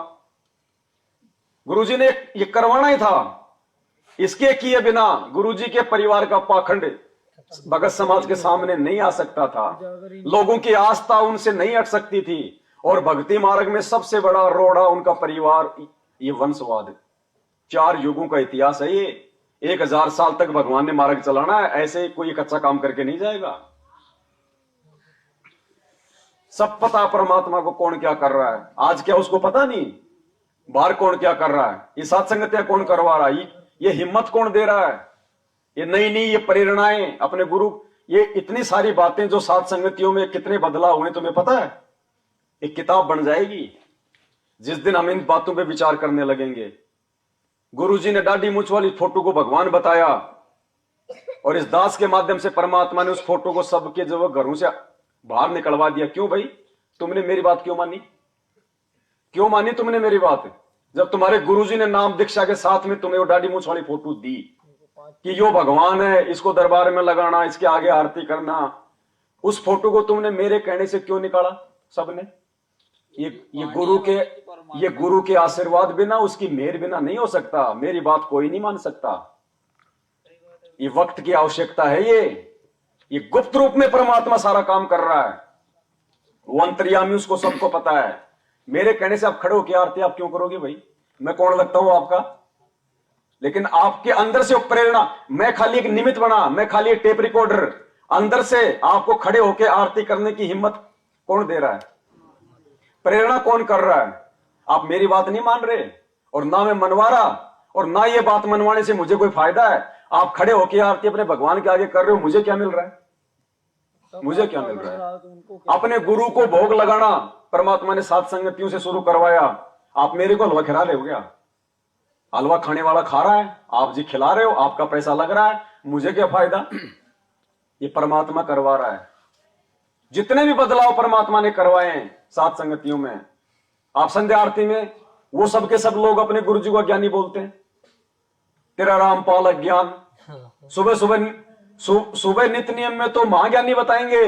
गुरुजी ने ये करवाना ही था, इसके किए बिना गुरुजी के परिवार का पाखंड भगत समाज के सामने नहीं आ सकता था, लोगों की आस्था उनसे नहीं हट सकती थी। और भक्ति मार्ग में सबसे बड़ा रोड़ा उनका परिवार, ये वंशवाद है। 4 युगों का इतिहास है ये, 1000 साल तक भगवान ने मार्ग चलाना है, ऐसे कोई कच्चा काम करके नहीं जाएगा। सब पता परमात्मा को कौन क्या कर रहा है, आज क्या उसको पता नहीं, बाहर कौन क्या कर रहा है, ये साथ संगतियां कौन करवा रहा है, ये हिम्मत कौन दे रहा है, ये नई ये प्रेरणाएं अपने गुरु, ये इतनी सारी बातें जो साथ संगतियों में कितने बदलाव हुए तुम्हें पता है। एक किताब बन जाएगी जिस दिन हम इन बातों पे विचार करने लगेंगे। गुरुजी ने दाढ़ी मूंछ वाली फोटो को भगवान बताया और इस दास के माध्यम से परमात्मा ने उस फोटो को सबके जो घरों से बाहर निकलवा दिया। क्यों भाई, तुमने मेरी बात क्यों मानी तुमने मेरी बात, जब तुम्हारे गुरुजी ने नाम दीक्षा के साथ में तुम्हें वो दाढ़ी मूंछ वाली फोटो दी कि यो भगवान है, इसको दरबार में लगाना, इसके आगे आरती करना, उस फोटो को तुमने मेरे कहने से क्यों निकाला सबने। ये गुरु के आशीर्वाद बिना, उसकी मेहर बिना नहीं हो सकता। मेरी बात कोई नहीं मान सकता, ये वक्त की आवश्यकता है। ये गुप्त रूप में परमात्मा सारा काम कर रहा है, वो अंतर्यामी, उसको सबको पता है। मेरे कहने से आप खड़े हो के आरती आप क्यों करोगे भाई, मैं कौन लगता हूं आपका। लेकिन आपके अंदर से प्रेरणा, मैं खाली एक निमित्त बना, मैं खाली एक टेप रिकॉर्डर, अंदर से आपको खड़े होकर आरती करने की हिम्मत कौन दे रहा है, प्रेरणा कौन कर रहा है। आप मेरी बात नहीं मान रहे और ना मैं मनवा रहा, और ना ये बात मनवाने से मुझे कोई फायदा है। आप खड़े होकर आरती अपने भगवान के आगे कर रहे हो, मुझे क्या मिल रहा है, मुझे क्या मिल रहा है। अपने गुरु को भोग लगाना परमात्मा ने सात संगतियों से शुरू करवाया। आप मेरे को हलवा खिला रहे हो क्या, हलवा खाने वाला खा रहा है, आप जी खिला रहे हो, आपका पैसा लग रहा है, मुझे क्या फायदा। ये परमात्मा करवा रहा है। जितने भी बदलाव परमात्मा ने करवाए हैं सात संगतियों में, आप संध्या आरती में वो सब के सब लोग अपने गुरु जी को ज्ञानी बोलते हैं, तेरा राम पाल ज्ञान। सुबह नित्य नियम में तो महाज्ञानी बताएंगे,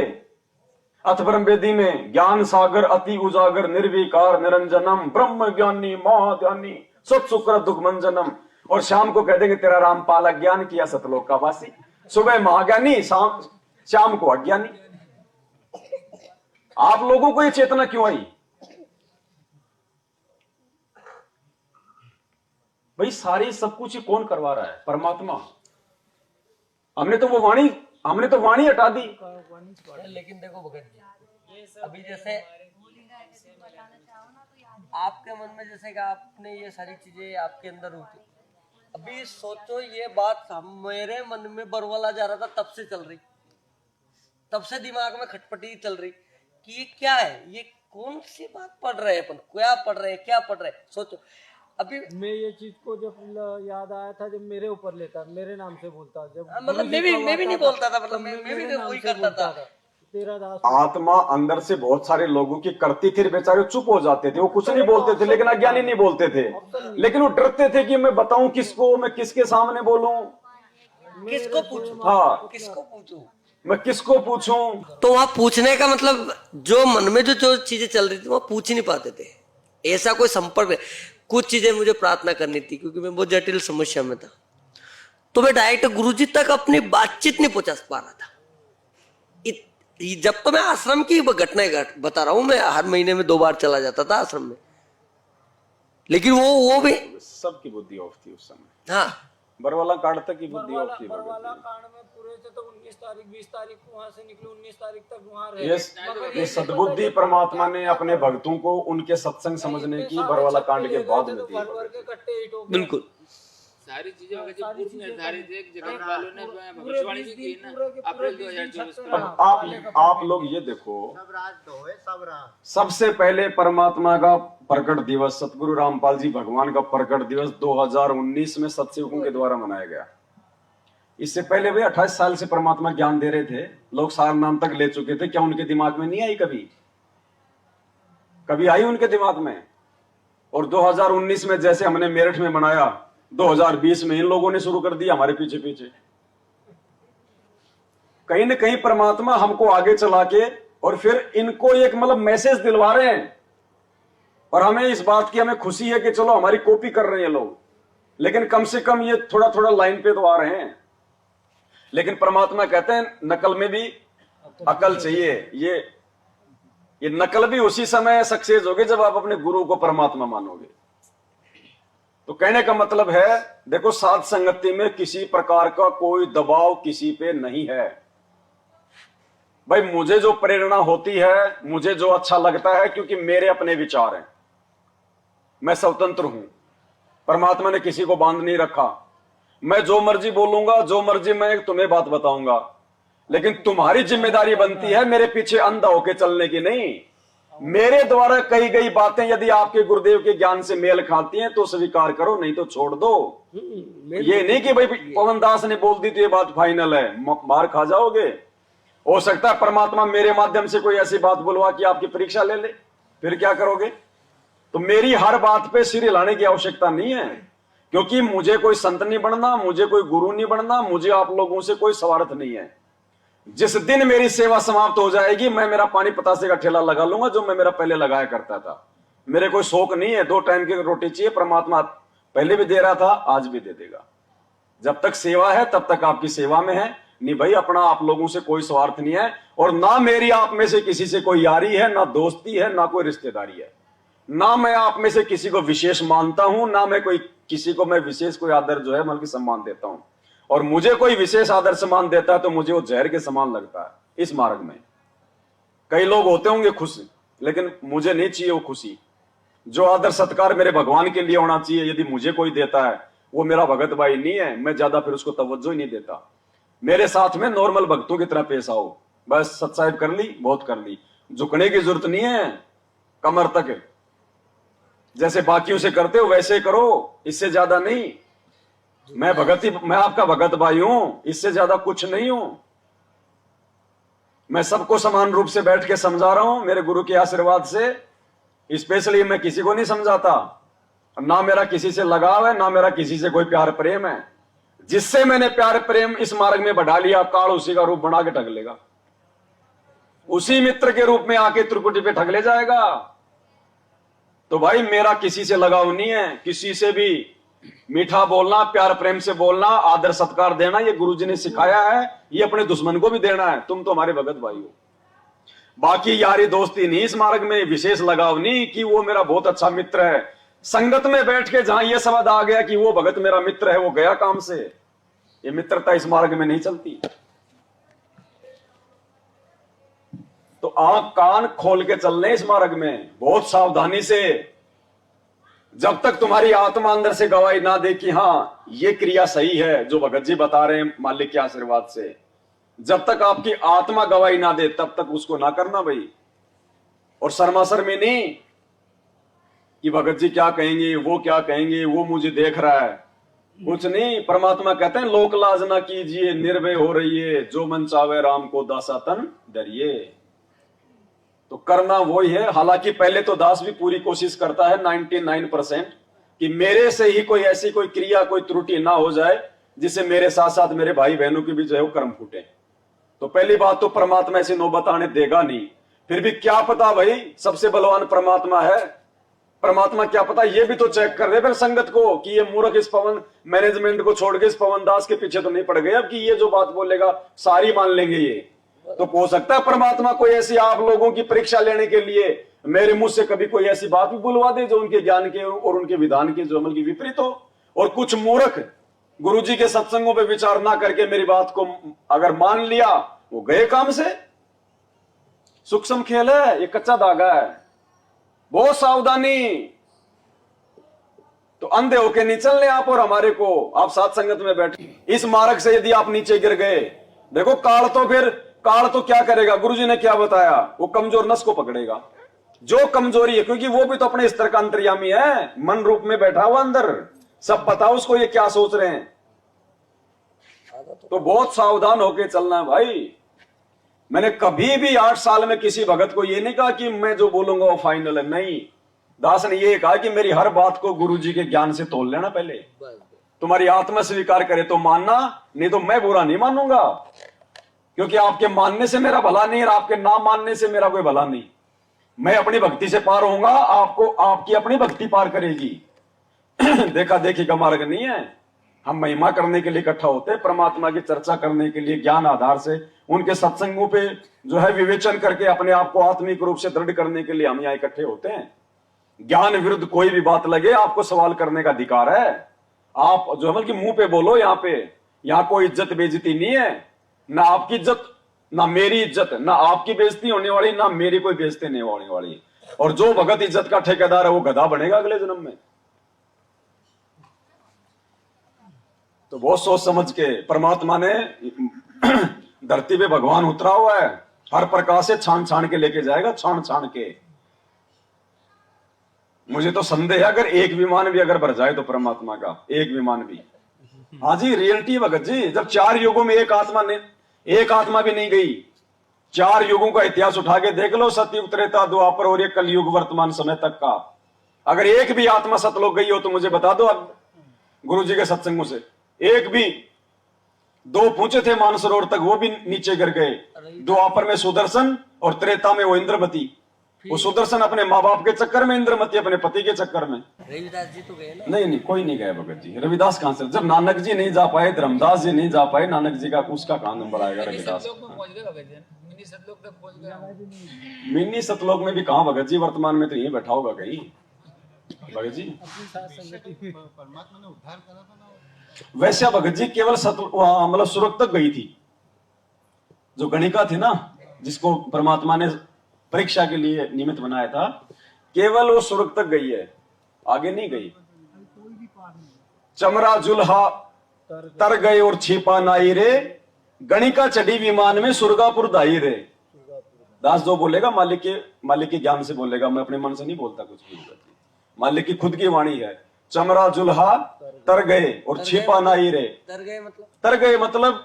अथ ब्रह्म वेदी में ज्ञान सागर अति उजागर निर्विकार निरंजनम ब्रह्म ज्ञानी महाज्ञानी सत शुक्र दुग्मंजनम। और शाम को कह देंगे तेरा राम पाल ज्ञान किया सतलोक का वासी। सुबह महाज्ञानी, शाम को अज्ञानी। आप लोगों को ये चेतना क्यों आई? भाई सारी सब कुछ कौन करवा रहा है? परमात्मा। हमने तो वाणी हटा दी। लेकिन देखो भगत जी, अभी जैसे आपके मन में जैसे कि आपने ये सारी चीजें आपके अंदर होती, अभी सोचो ये बात मेरे मन में बरवाला जा रहा था तब से चल रही, तब से दिमाग में खटपटी चल रही कि ये क्या है, ये कौन सी बात पढ़ रहे हैं अपन, क्या पढ़ रहे हैं, क्या पढ़ रहे हैं। सोचो अभी मैं ये चीज को जब याद आया था, जब मेरे ऊपर लेता, मेरे नाम से बोलता, जब मतलब मैं भी नहीं बोलता था, मतलब मैं भी वही करता था। तेरा दास आत्मा अंदर से बहुत सारे लोगों की करती थी, बेचारे चुप हो जाते थे, वो कुछ नहीं बोलते थे, लेकिन अज्ञानी नहीं बोलते थे, लेकिन वो डरते थे कि मैं बताऊं किसको, मैं किसके सामने बोलूं, किसको पूछूं, हाँ किसको पूछूं, मैं किसको पूछूं। तो वहां पूछने का मतलब जो मन में जो चीजें चल रही थी वहां पूछ ही नहीं पाते थे, ऐसा कोई संपर्क नहीं। कुछ चीजें मुझे प्रार्थना करनी थी क्योंकि मैं बहुत जटिल समस्या में था, तो मैं डायरेक्ट गुरुजी तक अपनी बातचीत नहीं पहुंचा पा रहा था। जब तो मैं आश्रम की घटनाएं बता रहा हूं, मैं हर महीने में 2 बार चला जाता था आश्रम में, लेकिन वो भी सबकी बुद्धि ऑफ थी उस समय। हाँ, बरवाला कांड तक की बुद्धि ऑफ थी। बरवाला कांड में पूरे थे तो 19 तारीख 20 तारीख को वहां से निकले, 19 तारीख तक वहां रहे। ये सद्बुद्धि परमात्मा ने अपने भक्तों को उनके सत्संग समझने की बरवाला कांड के बाद में दी। बिल्कुल सारी चीजें अगर जो पूछ निर्धारित है, जगत वालों ने भविष्यवाणी भी की ना अप्रैल 2024 में। अब आप लोग ये देखो, सबसे पहले परमात्मा का प्रकट दिवस, सतगुरु रामपाल जी भगवान का प्रकट दिवस 2019 में सत्संगों के द्वारा मनाया गया। इससे पहले भी 28 साल से परमात्मा ज्ञान दे रहे थे, लोग सार नाम तक ले चुके थे। क्या उनके दिमाग में नहीं आई? कभी आई उनके दिमाग में? और 2019 में जैसे हमने मेरठ में मनाया, 2020 में इन लोगों ने शुरू कर दिया हमारे पीछे पीछे। कहीं ना कहीं परमात्मा हमको आगे चला के और फिर इनको एक मतलब मैसेज दिलवा रहे हैं, और हमें इस बात की हमें खुशी है कि चलो हमारी कॉपी कर रहे हैं लोग, लेकिन कम से कम ये थोड़ा थोड़ा लाइन पे तो आ रहे हैं। लेकिन परमात्मा कहते हैं नकल में भी अकल चाहिए। ये नकल भी उसी समय सक्सेस होगी जब आप अपने गुरु को परमात्मा मानोगे। तो कहने का मतलब है, देखो साध संगति में किसी प्रकार का कोई दबाव किसी पे नहीं है। भाई मुझे जो प्रेरणा होती है, मुझे जो अच्छा लगता है, क्योंकि मेरे अपने विचार हैं, मैं स्वतंत्र हूं। परमात्मा ने किसी को बांध नहीं रखा। मैं जो मर्जी बोलूंगा, जो मर्जी मैं तुम्हें बात बताऊंगा, लेकिन तुम्हारी जिम्मेदारी बनती है मेरे पीछे अंधा होके चलने की नहीं। मेरे द्वारा कही गई बातें यदि आपके गुरुदेव के ज्ञान से मेल खाती हैं तो स्वीकार करो, नहीं तो छोड़ दो। ये नहीं कि भाई पवन दास ने बोल दी तो ये बात फाइनल है, मार खा जाओगे। हो सकता है परमात्मा मेरे माध्यम से कोई ऐसी बात बुलवा कि आपकी परीक्षा ले ले, फिर क्या करोगे? तो मेरी हर बात पे सिर हिलाने की आवश्यकता नहीं है, क्योंकि मुझे कोई संत नहीं बनना, मुझे कोई गुरु नहीं बनना, मुझे आप लोगों से कोई स्वार्थ नहीं है। जिस दिन मेरी सेवा समाप्त हो जाएगी, मैं मेरा पानी पतासे का ठेला लगा लूंगा जो मैं मेरा पहले लगाया करता था। मेरे कोई शौक नहीं है, 2 टाइम की रोटी चाहिए, परमात्मा पहले भी दे रहा था, आज भी दे देगा। जब तक सेवा है तब तक आपकी सेवा में है। नहीं भाई, अपना आप लोगों से कोई स्वार्थ नहीं है, और ना मेरी आप में से किसी से कोई यारी है, ना दोस्ती है, ना कोई रिश्तेदारी है। ना मैं आप में से किसी को विशेष मानता हूं, ना मैं कोई किसी को मैं विशेष कोई आदर जो है बल्कि सम्मान देता हूं। और मुझे कोई विशेष आदर सम्मान देता है तो मुझे वो जहर के समान लगता है। इस मार्ग में कई लोग होते होंगे खुश, लेकिन मुझे नहीं चाहिए वो खुशी। जो आदर सत्कार मेरे भगवान के लिए होना चाहिए, यदि मुझे कोई देता है वो मेरा भगत भाई नहीं है, मैं ज्यादा फिर उसको तवज्जो ही नहीं देता। मेरे साथ में नॉर्मल भक्तों की तरह पेश आओ, बस सत्साहिब कर ली, बहुत कर ली। झुकने की जरूरत नहीं है, कमर तक जैसे बाकियों से करते हो वैसे करो, इससे ज्यादा नहीं। मैं आपका भगत भाई हूं, इससे ज्यादा कुछ नहीं हूं। मैं सबको समान रूप से बैठ के समझा रहा हूं मेरे गुरु के आशीर्वाद से। स्पेशली मैं किसी को नहीं समझाता, ना मेरा किसी से लगाव है, ना मेरा किसी से कोई प्यार प्रेम है। जिससे मैंने प्यार प्रेम इस मार्ग में बढ़ा लिया, काल उसी का रूप बना के ठग लेगा, उसी मित्र के रूप में आके त्रिकुटी पे ठग ले जाएगा। तो भाई मेरा किसी से लगाव नहीं है, किसी से भी मीठा बोलना, प्यार प्रेम से बोलना, आदर सत्कार देना, ये गुरुजी ने सिखाया है, ये अपने दुश्मन को भी देना है। तुम तो हमारे भगत भाई हो। बाकी यारी दोस्ती नहीं, इस मार्ग में विशेष लगाव नहीं कि वो मेरा बहुत अच्छा मित्र है। संगत में बैठ के जहां ये शब्द आ गया कि वो भगत मेरा मित्र है, वो गया काम से। ये मित्रता इस मार्ग में नहीं चलती। तो आंख कान खोल के चलने इस मार्ग में बहुत सावधानी से। जब तक तुम्हारी आत्मा अंदर से गवाही ना दे कि हाँ ये क्रिया सही है जो भगत जी बता रहे हैं मालिक के आशीर्वाद से, जब तक आपकी आत्मा गवाही ना दे तब तक उसको ना करना भाई। और शर्माशर में नहीं कि भगत जी क्या कहेंगे, वो क्या कहेंगे, वो मुझे देख रहा है, कुछ नहीं। परमात्मा कहते हैं लोक लाज ना कीजिए, निर्भय हो रहिए, जो मन चावे राम को दासा तन डरिए। तो करना वही है। हालांकि पहले तो दास भी पूरी कोशिश करता है 99% कि मेरे से ही कोई ऐसी कोई क्रिया कोई त्रुटि ना हो जाए जिससे मेरे साथ साथ मेरे भाई बहनों की भी जो है वो कर्म फूटे। तो पहली बात तो परमात्मा ऐसी नौबत आने देगा नहीं। फिर भी क्या पता भाई, सबसे बलवान परमात्मा है। परमात्मा क्या पता ये भी तो चेक कर दे फिर संगत को कि ये मूर्ख इस पवन मैनेजमेंट को छोड़ के इस पवन दास के पीछे तो नहीं पड़ गए अब कि ये जो बात बोलेगा सारी मान लेंगे। ये तो हो सकता है परमात्मा कोई ऐसी आप लोगों की परीक्षा लेने के लिए मेरे मुंह से कभी कोई ऐसी बात भी बुलवा दे जो उनके ज्ञान के और उनके विधान के जो अमल की विपरीत हो। और कुछ मूर्ख गुरुजी के सत्संगों पे विचार ना करके मेरी बात को अगर मान लिया, वो गए काम से। सूक्ष्म खेल है, ये कच्चा धागा है, बहुत सावधानी। तो अंधे होके नहीं चलने आप और हमारे को। आप साथ संगत में बैठे इस मार्ग से यदि आप नीचे गिर गए, देखो काल तो क्या करेगा, गुरुजी ने क्या बताया, वो कमजोर नस को पकड़ेगा। जो कमजोरी है, क्योंकि वो भी तो अपने स्तर का अंतर्यामी है, मन रूप में बैठा हुआ अंदर, सब पता उसको ये क्या सोच रहे हैं। तो बहुत सावधान होके चलना है भाई। मैंने कभी भी 8 साल में किसी भगत को ये नहीं कहा कि मैं जो बोलूंगा वो फाइनल है, नहीं। दास ने ये कहा कि मेरी हर बात को गुरुजी के ज्ञान से तोल लेना पहले। तुम्हारी आत्मा स्वीकार करे तो मानना, नहीं तो मैं बुरा नहीं मानूंगा। क्योंकि आपके मानने से मेरा भला नहीं और आपके ना मानने से मेरा कोई भला नहीं। मैं अपनी भक्ति से पार होऊंगा, आपको आपकी अपनी भक्ति पार करेगी। देखा देखी का मार्ग नहीं है। हम महिमा करने के लिए इकट्ठा होते हैं, परमात्मा की चर्चा करने के लिए, ज्ञान आधार से उनके सत्संगों पे जो है विवेचन करके अपने आप को आत्मिक रूप से दृढ़ करने के लिए हम यहाँ इकट्ठे होते हैं। ज्ञान विरुद्ध कोई भी बात लगे आपको सवाल करने का अधिकार है। आप जो है कि मुंह पे बोलो, यहाँ कोई इज्जत बेइज्जती नहीं है। ना आपकी इज्जत, ना मेरी इज्जत, ना आपकी बेइज्जती होने वाली, ना मेरी कोई बेइज्जती नहीं होने वाली। और जो भगत इज्जत का ठेकेदार है वो गधा बनेगा अगले जन्म में। तो बहुत सोच समझ के परमात्मा ने धरती पे भगवान उतरा हुआ है, हर प्रकार से छान छान के लेके जाएगा, छान छान के। मुझे तो संदेह है अगर एक विमान भी अगर भर जाए तो परमात्मा का एक विमान भी। हाँ जी, रियलिटी भगत जी। जब 4 युगों में एक आत्मा भी नहीं गई, 4 युगों का इतिहास उठा के देख लो, सतयुग त्रेता द्वापर और ये कलयुग वर्तमान समय तक का। अगर एक भी आत्मा सतलोक गई हो तो मुझे बता दो अब गुरु जी के सत्संगों से। एक भी, 2 पूछे थे मानसरोवर तक, वो भी नीचे गिर गए। द्वापर में सुदर्शन और त्रेता में वो इंद्रमती। वो सुदर्शन अपने माँ बाप के चक्कर में, इंद्रमती अपने पति के चक्कर में। रविदास जी तो गए ना? नहीं, कोई नहीं गया भगत जी। रविदास कहां से? जब नानक जी नहीं जा पाए, धर्मदास जी नहीं जा पाए, नानक जी का उसका कहां नंबर आएगा? रविदास मिनी सतलोक तक पहुंच गया। मिनी सतलोक में भी कहां भगत जी, वर्तमान में तो यही बैठा होगा कहीं भगत जी। परमात्मा ने उद्धार करा था ना। वैसे भगत जी केवल मतलब सुरग तक गई थी। जो गणिका थी ना, जिसको परमात्मा ने परीक्षा के लिए निमित्त बनाया था, केवल वो सुरग तक गई है, आगे नहीं गई। चमरा जुल्हा तर गए और छिपा नाई रे, गणिका चढ़ी विमान में सुरगापुर दाई रे। दास जो बोलेगा मालिक के ज्ञान से बोलेगा, मैं अपने मन से नहीं बोलता कुछ भी। मालिक की खुद की वाणी है। चमरा जुल्हा तर गए और छिपा नाई रे। तर गए मतलब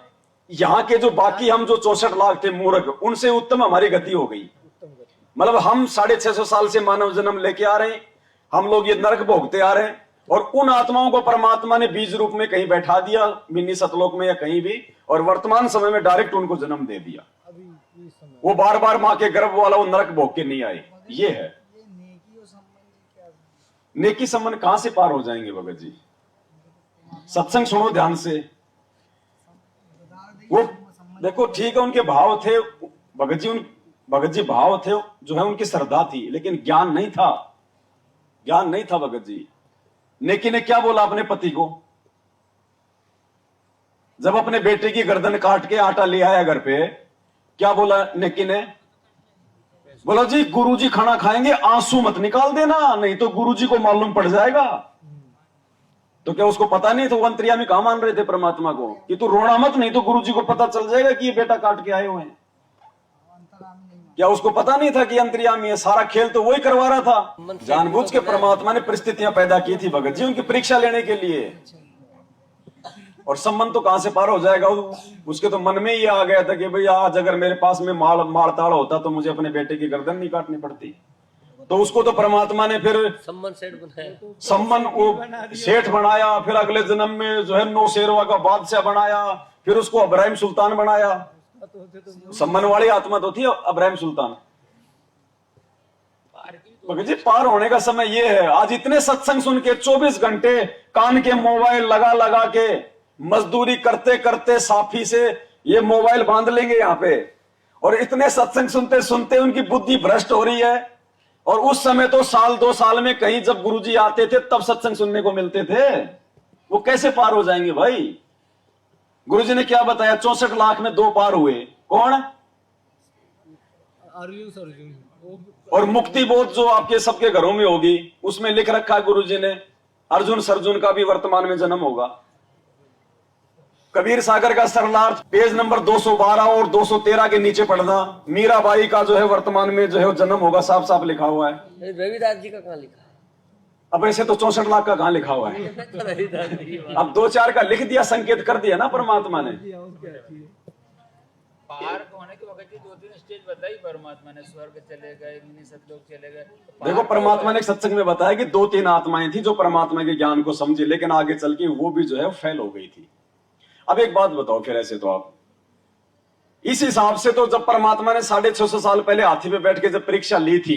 यहाँ के जो बाकी हम जो 64 लाख थे मूर्ख, उनसे उत्तम हमारी गति हो गई। मतलब हम 650 साल से मानव जन्म लेके आ रहे हैं, हम लोग ये नरक भोगते आ रहे हैं, और उन आत्माओं को परमात्मा ने बीज रूप में कहीं बैठा दिया, मिनी सतलोक में या कहीं भी, और वर्तमान समय में डायरेक्ट उनको जन्म दे दिया। वो बार बार माँ के गर्भ वाला वो नरक भोग के नहीं आए। ये है नेकी संबंध। कहां से पार हो जाएंगे भगत जी? सत्संग सुनो ध्यान से। वो देखो ठीक है, उनके भाव थे भगत जी, भगत जी भाव थे, जो है उनकी श्रद्धा थी, लेकिन ज्ञान नहीं था, ज्ञान नहीं था भगत जी। नेकी ने क्या बोला अपने पति को, जब अपने बेटे की गर्दन काट के आटा ले आया घर पे, क्या बोला नेकी ने? बोला जी गुरुजी खाना खाएंगे, आंसू मत निकाल देना, नहीं तो गुरुजी को मालूम पड़ जाएगा। तो क्या उसको पता नहीं था? वो अंतर्यामी कहां मान रहे थे परमात्मा को कि तू रोना मत, नहीं तो गुरुजी को पता चल जाएगा कि ये बेटा काट के आए हुए हैं। क्या उसको पता नहीं था कि अंतर्यामी है? सारा खेल तो वही करवा रहा था। जानबूझ के परमात्मा ने परिस्थितियां पैदा की थी भगत जी उनकी परीक्षा लेने के लिए। और संबंध तो कहां से पार हो जाएगा? उसके तो मन में ये आ गया था कि भाई आज अगर मेरे पास में माड़ताड़ होता तो मुझे अपने बेटे की गर्दन नहीं काटनी पड़ती। तो उसको तो परमात्मा ने फिर सम्मन सेठ बनाया, सम्मन वो सेठ बनाया, फिर अगले जन्म में जो है नौशेरवा का बादशाह बनाया, फिर उसको अब्राहिम सुल्तान बनाया। सम्मन वाली आत्मा तो थी अब्राहिम सुल्तान। भगत जी पार होने का समय ये है। आज इतने सत्संग सुन के 24 घंटे कान के मोबाइल लगा लगा के मजदूरी करते करते साफी से ये मोबाइल बांध लेंगे यहाँ पे, और इतने सत्संग सुनते सुनते उनकी बुद्धि भ्रष्ट हो रही है। और उस समय तो साल 2 साल में कहीं जब गुरुजी आते थे तब सत्संग सुनने को मिलते थे। वो कैसे पार हो जाएंगे भाई? गुरुजी ने क्या बताया? 64 लाख में 2 पार हुए। कौन? अर्जुन। और मुक्ति बोध जो आपके सबके घरों में होगी उसमें लिख रखा है गुरुजी ने, अर्जुन सर्जुन का भी वर्तमान में जन्म होगा। कबीर सागर का सरलार्थ पेज नंबर 212 और 213 के नीचे पढ़ना, मीराबाई का जो है वर्तमान में जो है जन्म होगा, साफ साफ लिखा हुआ है। रविदास जी का कहाँ लिखा है? अब ऐसे तो 64 लाख का कहां लिखा हुआ है? अब 2-4 का लिख दिया, संकेत कर दिया ना परमात्मा ने। पार होने के वक्त 2-3 स्टेज बताई परमात्मा ने, स्वर्ग चले गए, मिनी सतलोक चले गए। देखो परमात्मा ने एक सत्संग में बताया कि 2-3 आत्माएं थी जो परमात्मा के ज्ञान को समझी, लेकिन आगे चल के वो भी जो है फेल हो गई थी। अब एक बात बताओ फिर, ऐसे तो आप इस हिसाब से तो जब परमात्मा ने 650 साल पहले हाथी पे बैठ के जब परीक्षा ली थी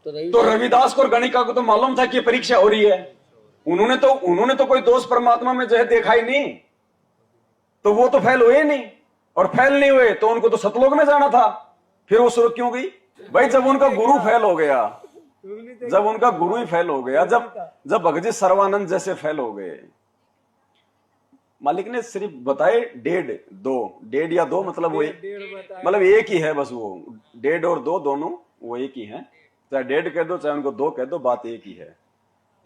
तो रविदास को और गणिका को तो मालूम था कि परीक्षा हो रही है। उन्होंने तो कोई दोष परमात्मा में जो है देखा ही नहीं, तो वो तो फेल हुए नहीं, और फेल नहीं हुए तो उनको तो सतलोक में जाना था। फिर वो शुरू क्यों गई भाई? जब उनका गुरु फेल हो गया, जब उनका गुरु ही फेल हो गया, जब भगत जी सर्वानंद जैसे फेल हो गए, मालिक ने सिर्फ बताए 1.5 या 2 मतलब वो मतलब एक ही है बस। वो 1.5 और 2 दोनों वो एक ही है, चाहे 1.5 कह दो चाहे उनको 2 कह दो, बात एक ही है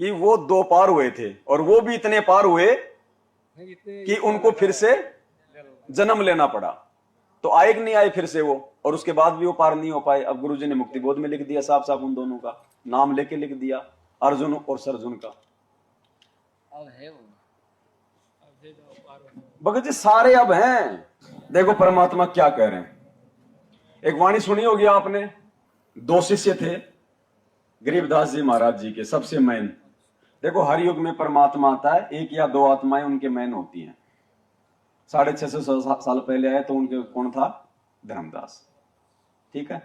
कि वो 2 पार हुए थे, और वो भी इतने पार हुए कि उनको फिर से जन्म लेना पड़ा। तो आए कि नहीं आए फिर से वो, और उसके बाद भी वो पार नहीं हो पाए। अब गुरुजी ने मुक्ति बोध में लिख दिया साफ साफ, उन दोनों का नाम लेके लिख दिया, अर्जुन और सर्जुन का। अब है वो भगत जी सारे अब हैं। देखो परमात्मा क्या कह रहे हैं। एक वाणी सुनी होगी आपने, 2 शिष्य थे गरीबदास जी महाराज जी के, सबसे मैन। देखो हर युग में परमात्मा आता है, 1 या 2 आत्माएं उनके मैन होती हैं। 650 साल पहले आए तो उनके कौन था? धर्मदास, ठीक है।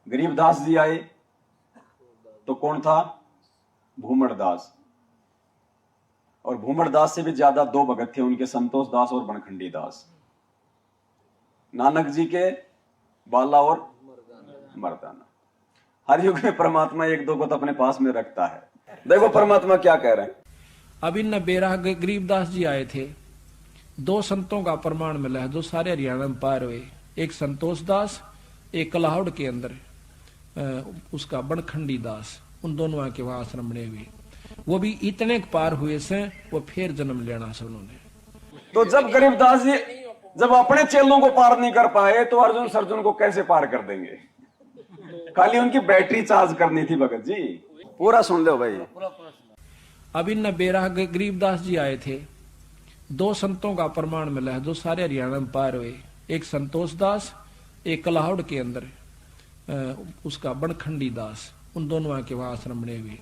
गरीबदास जी आए तो कौन था? भूमड़दास। और भूमड़दास से भी ज्यादा 2 भगत थे उनके, संतोष दास और बनखंडी दास। नानक जी के बाला और मर्दाना। हर युग में परमात्मा 1-2 को तो अपने पास में रखता है। देखो परमात्मा क्या कह रहे हैं। अब इन बेराह गरीबदास जी आए थे, 2 संतों का प्रमाण मिला है जो सारे हरियाणा में पार हुए। एक संतोष दास, एक कलाहौड़ के अंदर उसका बनखंडी दास, उन दोनों आके वहां आश्रम बने हुए। वो भी इतने पार हुए से वो फिर जन्म लेना से उन्होंने। तो जब गरीबदास जी जब अपने चेलों को पार नहीं कर पाए तो अर्जुन सर्जुन को कैसे पार कर देंगे? खाली उनकी बैटरी चार्ज करनी थी भगत जी। पूरा सुन लो भाई। अब इन बेराह गरीबदास जी आए थे, 2 संतों का प्रमाण मिला है जो सारे हरियाणा में पार हुए। एक संतोष दास, एक कलाहौड़ के अंदर उसका बनखंडी दास, उन दोनों आके वहां आश्रम बने हुए।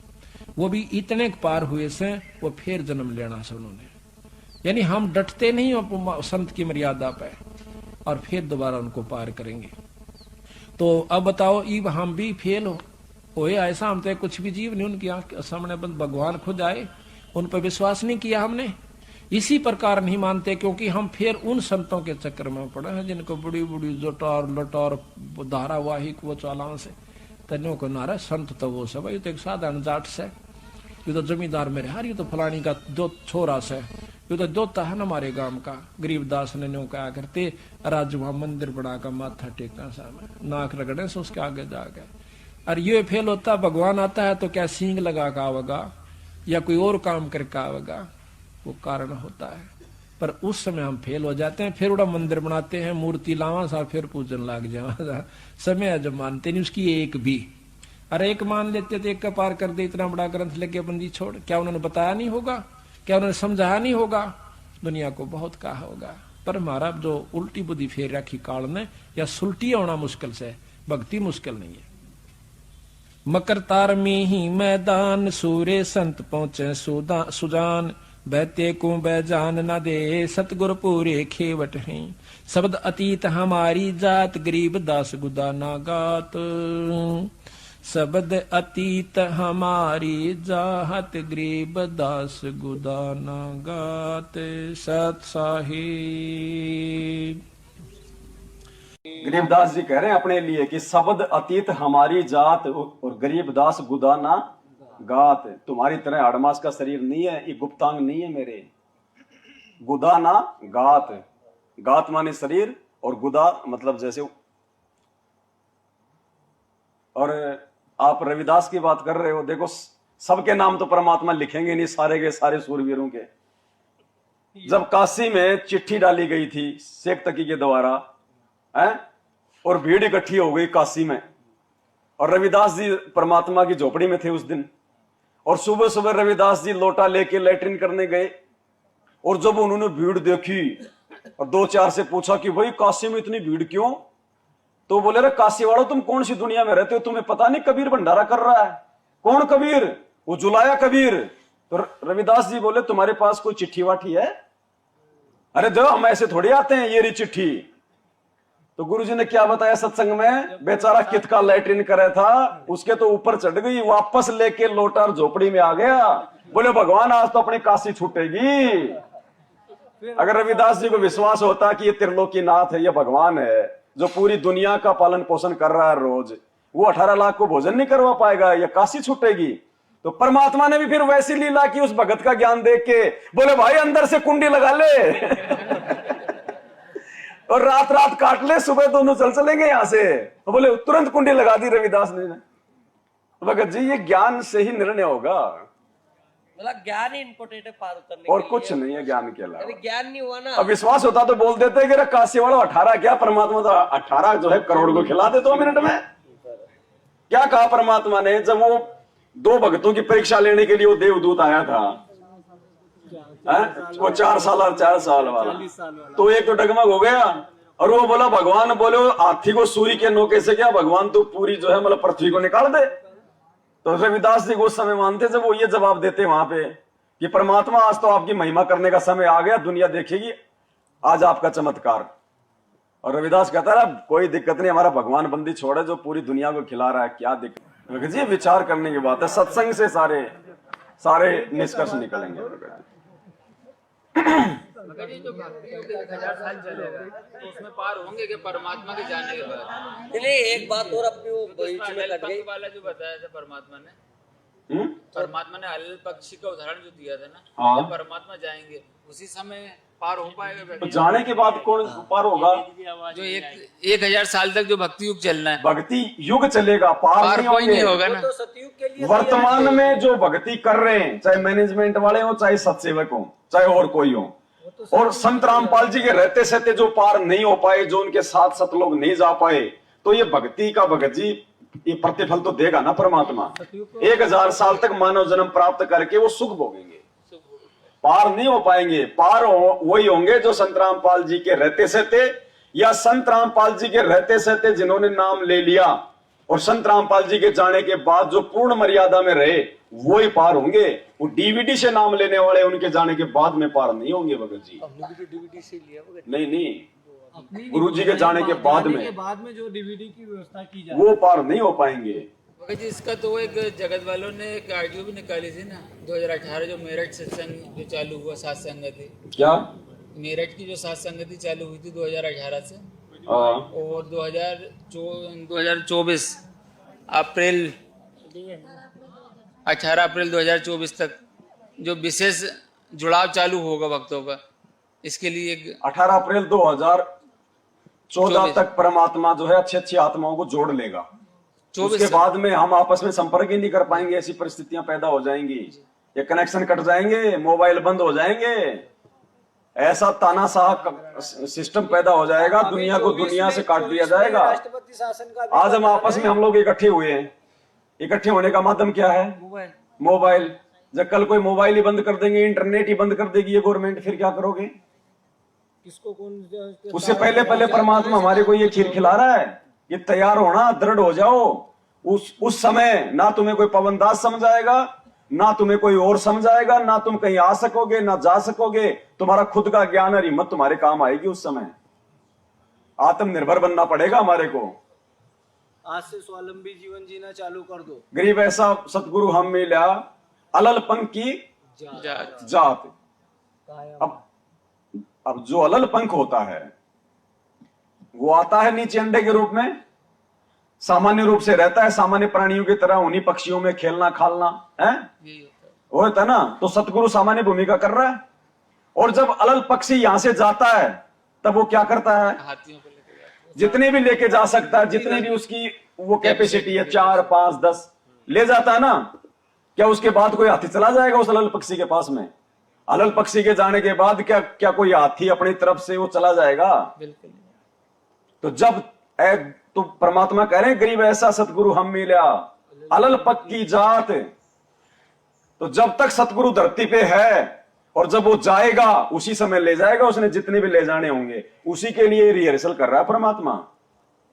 वो भी इतने पार हुए से वो फिर जन्म लेना से उन्होंने। यानी हम डटते नहीं संत की मर्यादा पे और फिर दोबारा उनको पार करेंगे। तो अब बताओ, इब हम भी फेल हो ऐसा, हम तो कुछ भी जीव नहीं उनकी आंख सामने, बस भगवान खुद आए, उन पर विश्वास नहीं किया हमने। इसी प्रकार नहीं मानते, क्योंकि हम फिर उन संतों के चक्कर में पड़े हैं जिनको बड़ी बड़ी जोटार लटार धारावाहिक वो चालान से तन्यों को नारा संत तो वो सब, ये तो एक साधारण जाट से, ये तो जमींदार मेरे हार, ये तो फलानी का दो छोरा से, ये तो दोता है ना हमारे गांव का। गरीबदास ने न्यों कहा करते राज वहां मंदिर बना का माथा टेकना सामने नाक रगड़े से उसके आगे जा गए। और ये फेल होता, भगवान आता है तो क्या सींग लगा का आवेगा या कोई और काम करके आवेगा, वो कारण होता है। पर उस समय हम फेल हो जाते हैं, फिर उड़ा मंदिर बनाते हैं, मूर्ति लावा सा, फिर पूजन लाग जावा। समय जब मानते नहीं उसकी एक भी, अरे एक मान लेते तो एक का पार कर दे, इतना बड़ा ग्रंथ लेके बंदी छोड़। क्या उन्होंने बताया नहीं होगा, क्या उन्होंने समझाया नहीं होगा, दुनिया को बहुत कहा होगा। पर हमारा जो उल्टी बुद्धि फेर रखी काल ने, या सुलटी होना मुश्किल से, भक्ति मुश्किल नहीं है। मकर तार में ही मैदान, सूर्य संत पहुंचे सुजान, बैते को बैजान न दे, सतगुर पूरे खेवट हैं। शब्द अतीत हमारी जात, गरीब दास गुदा ना गात। शब्द अतीत हमारी जात, गरीब दास गुदा ना गात। सत साहिब। गरीबदास जी कह रहे हैं अपने लिए कि शब्द अतीत हमारी जात और गरीबदास गुदाना गात। तुम्हारी तरह अड़मास का शरीर नहीं है, ये गुप्तांग नहीं है मेरे। गुदाना गात, गात माने शरीर और गुदा मतलब जैसे। और आप रविदास की बात कर रहे हो, देखो सबके नाम तो परमात्मा लिखेंगे नहीं, सारे के सारे सूरवीरों के। जब काशी में चिट्ठी डाली गई थी शेख तकी के द्वारा है, और भीड़ इकट्ठी हो गई काशी में, और रविदास जी परमात्मा की झोपड़ी में थे उस दिन, और सुबह सुबह रविदास जी लोटा लेके लैट्रिन करने गए, और जब उन्होंने भीड़ देखी और दो चार से पूछा कि भाई काशी में इतनी भीड़ क्यों, तो बोले रे काशी वालों तुम कौन सी दुनिया में रहते हो, तुम्हें पता नहीं कबीर भंडारा कर रहा है। कौन कबीर? वो जुलाया कबीर। तो रविदास जी बोले तुम्हारे पास कोई चिट्ठी वाठी है? अरे दो, हम ऐसे थोड़ी आते हैं, ये रही चिट्ठी। तो गुरुजी ने क्या बताया सत्संग में, बेचारा कित का लैट्रिन करे था, उसके तो ऊपर चढ़ गई, वापस लेके लोटार झोपड़ी में आ गया। बोले भगवान आज तो अपनी काशी छूटेगी। अगर रविदास जी को विश्वास होता कि ये त्रिलोकीनाथ है, ये भगवान है जो पूरी दुनिया का पालन पोषण कर रहा है रोज, वो 18 लाख को भोजन नहीं करवा पाएगा, ये काशी छूटेगी। तो परमात्मा ने भी फिर वैसी लीला की उस भगत का ज्ञान देख के, बोले भाई अंदर से कुंडी लगा ले और रात रात काट ले, सुबह दोनों चलेंगे यहां से। तो बोले तुरंत कुंडी लगा दी रविदास ने। भगत जी ये ज्ञान से ही निर्णय होगा, मतलब ज्ञान ही इम्पोर्टेंट है पार उतरने और के कुछ लिए। नहीं है ज्ञान के अलावा। ज्ञान नहीं हुआ ना, अब विश्वास होता तो बोल देते कि काशी वालों 18 क्या, परमात्मा तो 18 जो है करोड़ को खिला दे 2 मिनट में। क्या कहा परमात्मा ने, जब वो 2 भक्तों की परीक्षा लेने के लिए वो देवदूत आया था, वो 4 साल और 4 साल वाला, तो एक तो डगमग हो गया, और वो बोला भगवान बोले हाथी को सूर्य के नोके से क्या, भगवान तो पूरी जो है मतलब पृथ्वी को निकाल दे। तो रविदास जी को उस समय मानते जब वो ये जवाब देते वहां पे कि परमात्मा आज तो आपकी महिमा करने का समय आ गया, दुनिया देखेगी आज आपका चमत्कार। और रविदास कहता है कोई दिक्कत नहीं, हमारा भगवान बंदी छोड़े जो पूरी दुनिया को खिला रहा है, क्या दिक्कत जी। विचार करने की बात है, सत्संग से सारे निष्कर्ष निकलेंगे। मगर ये जो भक्ति योग 1000 साल चलेगा तो उसमें पार होंगे कि परमात्मा के जाने के बाद। नहीं एक बात और अपनी वो बीच में लग गई वाला जो बताया था परमात्मा ने, हल पक्षी का उदाहरण जो दिया था ना, हाँ। जब परमात्मा जाएंगे उसी समय पार हो पाएगा। तो जाने के बाद कौन पार होगा? जो 1000 साल तक जो भक्ति युग चलना है, भक्ति युग चलेगा, पार कोई नहीं होगा ना। तो सतयुग के लिए वर्तमान में जो भक्ति कर रहे हैं, चाहे मैनेजमेंट वाले हो, चाहे सत्सेवक हो, चाहे और कोई हो, और संत रामपाल जी के रहते सहते जो पार नहीं हो पाए, जो उनके साथ सत लोग नहीं जा पाए, तो ये भक्ति का भगत जी ये प्रतिफल तो देगा ना परमात्मा। 1000 साल तक मानव जन्म प्राप्त करके वो सुख भोगेंगे, पार नहीं हो पाएंगे। पार वही होंगे जो संत रामपाल जी के रहते सहते, या संत रामपाल जी के रहते सहते जिन्होंने नाम ले लिया, और संत रामपाल जी के जाने के बाद जो पूर्ण मर्यादा में रहे, वो ही पार होंगे। वो डीवीडी से नाम लेने वाले उनके जाने के बाद में पार नहीं होंगे भगत जी। डीवीडी से लिया नहीं, गुरु जी के जाने के बाद में जो डीवीडी की व्यवस्था की जाए वो पार नहीं हो पाएंगे। भगत जी इसका तो एक जगत वालों ने एक आडियो भी निकाली थी ना 2018 जो मेरठ सत्संग जो चालू हुआ सात संगति, क्या? मेरठ की जो सात संगति चालू हुई थी 2018 से और 2024 अप्रैल 18 अप्रैल 2024 तक जो विशेष जुड़ाव चालू होगा भक्तों का, इसके लिए एक 18 अप्रैल 2014 तक परमात्मा जो है अच्छी अच्छी आत्माओं को जोड़ लेगा। 24 उसके बाद में हम आपस में संपर्क ही नहीं कर पाएंगे, ऐसी परिस्थितियां पैदा हो जाएंगी, ये कनेक्शन कट जाएंगे, मोबाइल बंद हो जाएंगे, ऐसा तानाशाह सिस्टम पैदा हो जाएगा, दुनिया को दुनिया से काट दिया जाएगा। राष्ट्रपति शासन का भी आज हम आपस में हम लोग इकट्ठे हुए हैं, इकट्ठे होने का माध्यम क्या है? मोबाइल। जब कल कोई मोबाइल ही बंद कर देंगे, इंटरनेट ही बंद कर देगी ये गवर्नमेंट, फिर क्या करोगे? किसको कौन उससे पहले पहले परमात्मा हमारे को ये खीर खिला रहा है, ये तैयार होना, दृढ़ हो जाओ। उस समय ना तुम्हें कोई पवनदास समझाएगा, ना तुम्हें कोई और समझाएगा, ना तुम कहीं आ सकोगे ना जा सकोगे, तुम्हारा खुद का ज्ञान और हिम्मत तुम्हारे काम आएगी। उस समय आत्मनिर्भर बनना पड़ेगा हमारे को। आज से स्वावलंबी जीवन जीना चालू कर दो। गरीब ऐसा सतगुरु हम मिला, अलल पंख की जात। अब जो अलल पंख होता है वो आता है नीचे अंडे के रूप में, सामान्य रूप से रहता है सामान्य प्राणियों की तरह, उन्हीं पक्षियों में खेलना खालना है, वो होता है ना। तो सतगुरु सामान्य भूमिका कर रहा है, और जब अलल पक्षी यहां से जाता है तब वो क्या करता है? हाथियों को लेके जाते हैं। जितने भी लेके जा सकता है, जितने भी उसकी वो कैपेसिटी है, 4, 5, 10 ले जाता है ना। क्या उसके बाद कोई हाथी चला जाएगा उस अलल पक्षी के पास में? अलल पक्षी के जाने के बाद क्या कोई हाथी अपनी तरफ से वो चला जाएगा? बिल्कुल। तो जब तो परमात्मा कह रहे हैं गरीब ऐसा सतगुरु हम मिला, अलल पक की जात। तो जब तक सतगुरु धरती पे है और जब वो जाएगा उसी समय ले जाएगा, उसने जितने भी ले जाने होंगे, उसी के लिए रिहर्सल कर रहा है परमात्मा,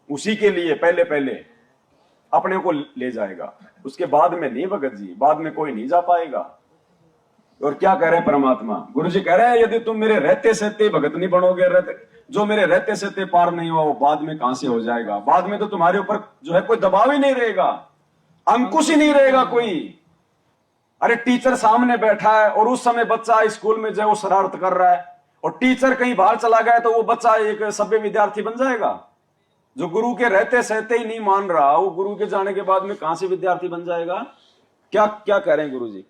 उसी के लिए पहले पहले अपने को ले जाएगा, उसके बाद में नहीं भगत जी, बाद में कोई नहीं जा पाएगा। और क्या कह रहे हैं परमात्मा? गुरु जी कह रहे हैं यदि तुम मेरे रहते सहते भगत नहीं बनोगे, जो मेरे रहते सहते पार नहीं हुआ वो बाद में कहां से हो जाएगा? बाद में तो तुम्हारे ऊपर जो है कोई दबाव ही नहीं रहेगा, अंकुश ही नहीं रहेगा कोई। अरे टीचर सामने बैठा है और उस समय बच्चा स्कूल में जो है वो शरारत कर रहा है, और टीचर कहीं बाहर चला गया तो वो बच्चा एक सभ्य विद्यार्थी बन जाएगा? जो गुरु के रहते सहते ही नहीं मान रहा, वो गुरु के जाने के बाद में कहां से विद्यार्थी बन जाएगा? क्या कह रहे हैं गुरु जी?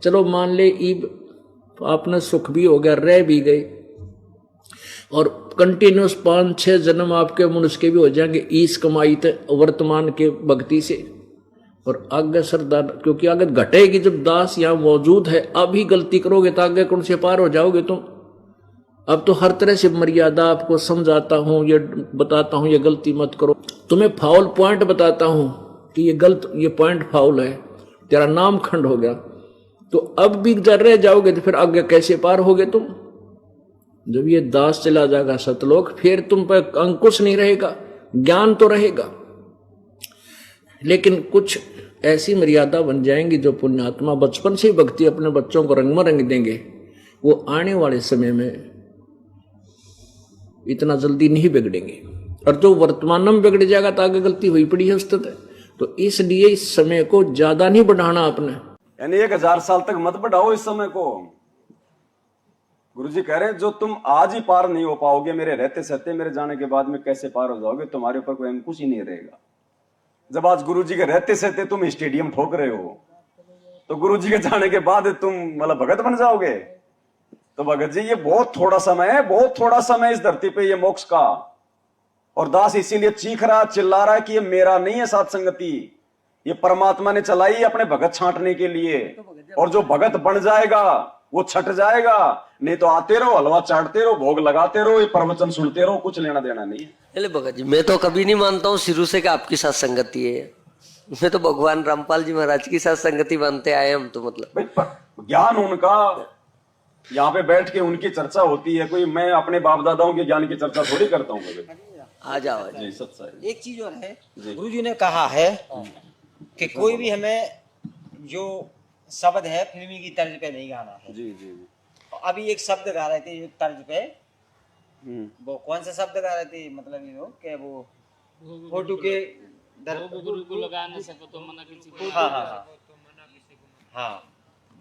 चलो मान ले ईब आपने सुख भी हो गया, रह भी गए, और कंटिन्यूस 5-6 जन्म आपके मनुष्य के भी हो जाएंगे इस कमाई थे वर्तमान के भक्ति से। और आगे सरदार, क्योंकि आगे घटेगी जब दास यहाँ मौजूद है, अभी गलती करोगे तो आगे कौन से पार हो जाओगे तुम। अब तो हर तरह से मर्यादा आपको समझाता हूं, ये बताता हूं ये गलती मत करो, तुम्हें फाउल पॉइंट बताता हूं कि ये पॉइंट फाउल है, तेरा नाम खंड हो गया। तो अब भी जर रह जाओगे तो फिर आगे कैसे पार होगे तुम? जब ये दास चला जाएगा सतलोक, फिर तुम पर अंकुश नहीं रहेगा, ज्ञान तो रहेगा, लेकिन कुछ ऐसी मर्यादा बन जाएंगी जो पुण्यात्मा बचपन से ही भक्ति अपने बच्चों को रंग में रंग देंगे, वो आने वाले समय में इतना जल्दी नहीं बिगड़ेंगे। और जो वर्तमान में बिगड़ जाएगा तो आगे गलती हुई पड़ी है उस्ताद। तो इसलिए इस समय को ज्यादा नहीं बढ़ाना आपने, यानी 1000 साल तक मत बढ़ाओ इस समय को। गुरुजी कह रहे हैं जो तुम आज ही पार नहीं हो पाओगे मेरे रहते सहते, मेरे जाने के बाद में कैसे पार हो जाओगे? तुम्हारे ऊपर कोई अंकुश ही नहीं रहेगा। जब आज गुरुजी के रहते सहते तुम स्टेडियम ठोक रहे हो, तो गुरुजी के जाने के बाद तुम मतलब भगत बन जाओगे? तो भगत जी ये बहुत थोड़ा समय है, बहुत थोड़ा समय इस धरती पे ये मोक्ष का। और दास इसीलिए चीख रहा, चिल्ला रहा है कि ये मेरा नहीं है साथ संगति, ये परमात्मा ने चलाई अपने भगत छांटने के लिए। और जो भगत बन जाएगा वो छट जाएगा, नहीं तो आते रहो, हलवा चाटते रहो, भोग लगाते रहो, ये प्रवचन सुनते रहो, कुछ लेना देना नहीं है। चले भगत जी, मैं तो कभी नहीं मानता हूँ शुरू से कि आपकी साथ संगति है। मैं तो भगवान रामपाल जी महाराज की साथ संगति मानते आए हम तो। मतलब ज्ञान उनका, यहाँ पे बैठ के उनकी चर्चा होती है, कोई मैं अपने बाप दादाओं के ज्ञान की चर्चा थोड़ी करता हूँ। आ जाओ जी, सत्संग। एक चीज और है, गुरु जी ने कहा है कि कोई भी हमें जो शब्द है फिल्मी की तर्ज पे नहीं गाना है। जी जी जी। अभी एक शब्द गा रहे थे तर्ज पे, वो कौन सा शब्द गा रहे थे? मतलब ये कि वो फोटो के वो गुरु को लगा ना सको तो मना किसी को। हाँ हाँ हाँ हाँ।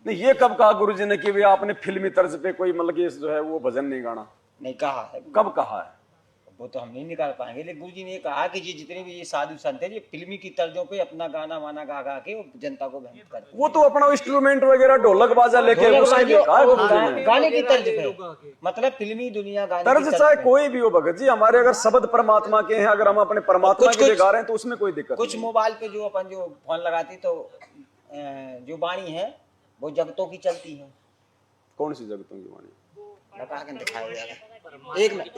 नहीं, ये कब कहा गुरुजी ने कि भी आपने फिल्मी तर्ज पे कोई मतलब कि जो है वो भजन नहीं गाना? नहीं कहा है, कब कहा है? वो तो हम नहीं निकाल पाएंगे, लेकिन गुरुजी ने कहा कि जितने भी ये साधु संत है ये फिल्मी की तर्जों पे अपना गाना वाना गा गा के वो जनता को भ्रमित करते हैं। वो तो अपना इंस्ट्रूमेंट वगैरह ढोलक बाजा लेके उसके लिए कहा गुरुजी ने। गाने की तर्ज पे, मतलब फिल्मी दुनिया गाने तर्ज की चाहे पे। कोई भी हो भगत जी, हमारे अगर शब्द परमात्मा के हैं, अगर हम अपने परमात्मा के लिए गा रहे हैं तो उसमें कोई दिक्कत कुछ नहीं। मोबाइल पे जो अपन जो फोन लगाती तो जो वाणी है वो जगतों की चलती है। कौन सी जगतों की वाणी? लगा के दिखाया जाएगा। एक मिनट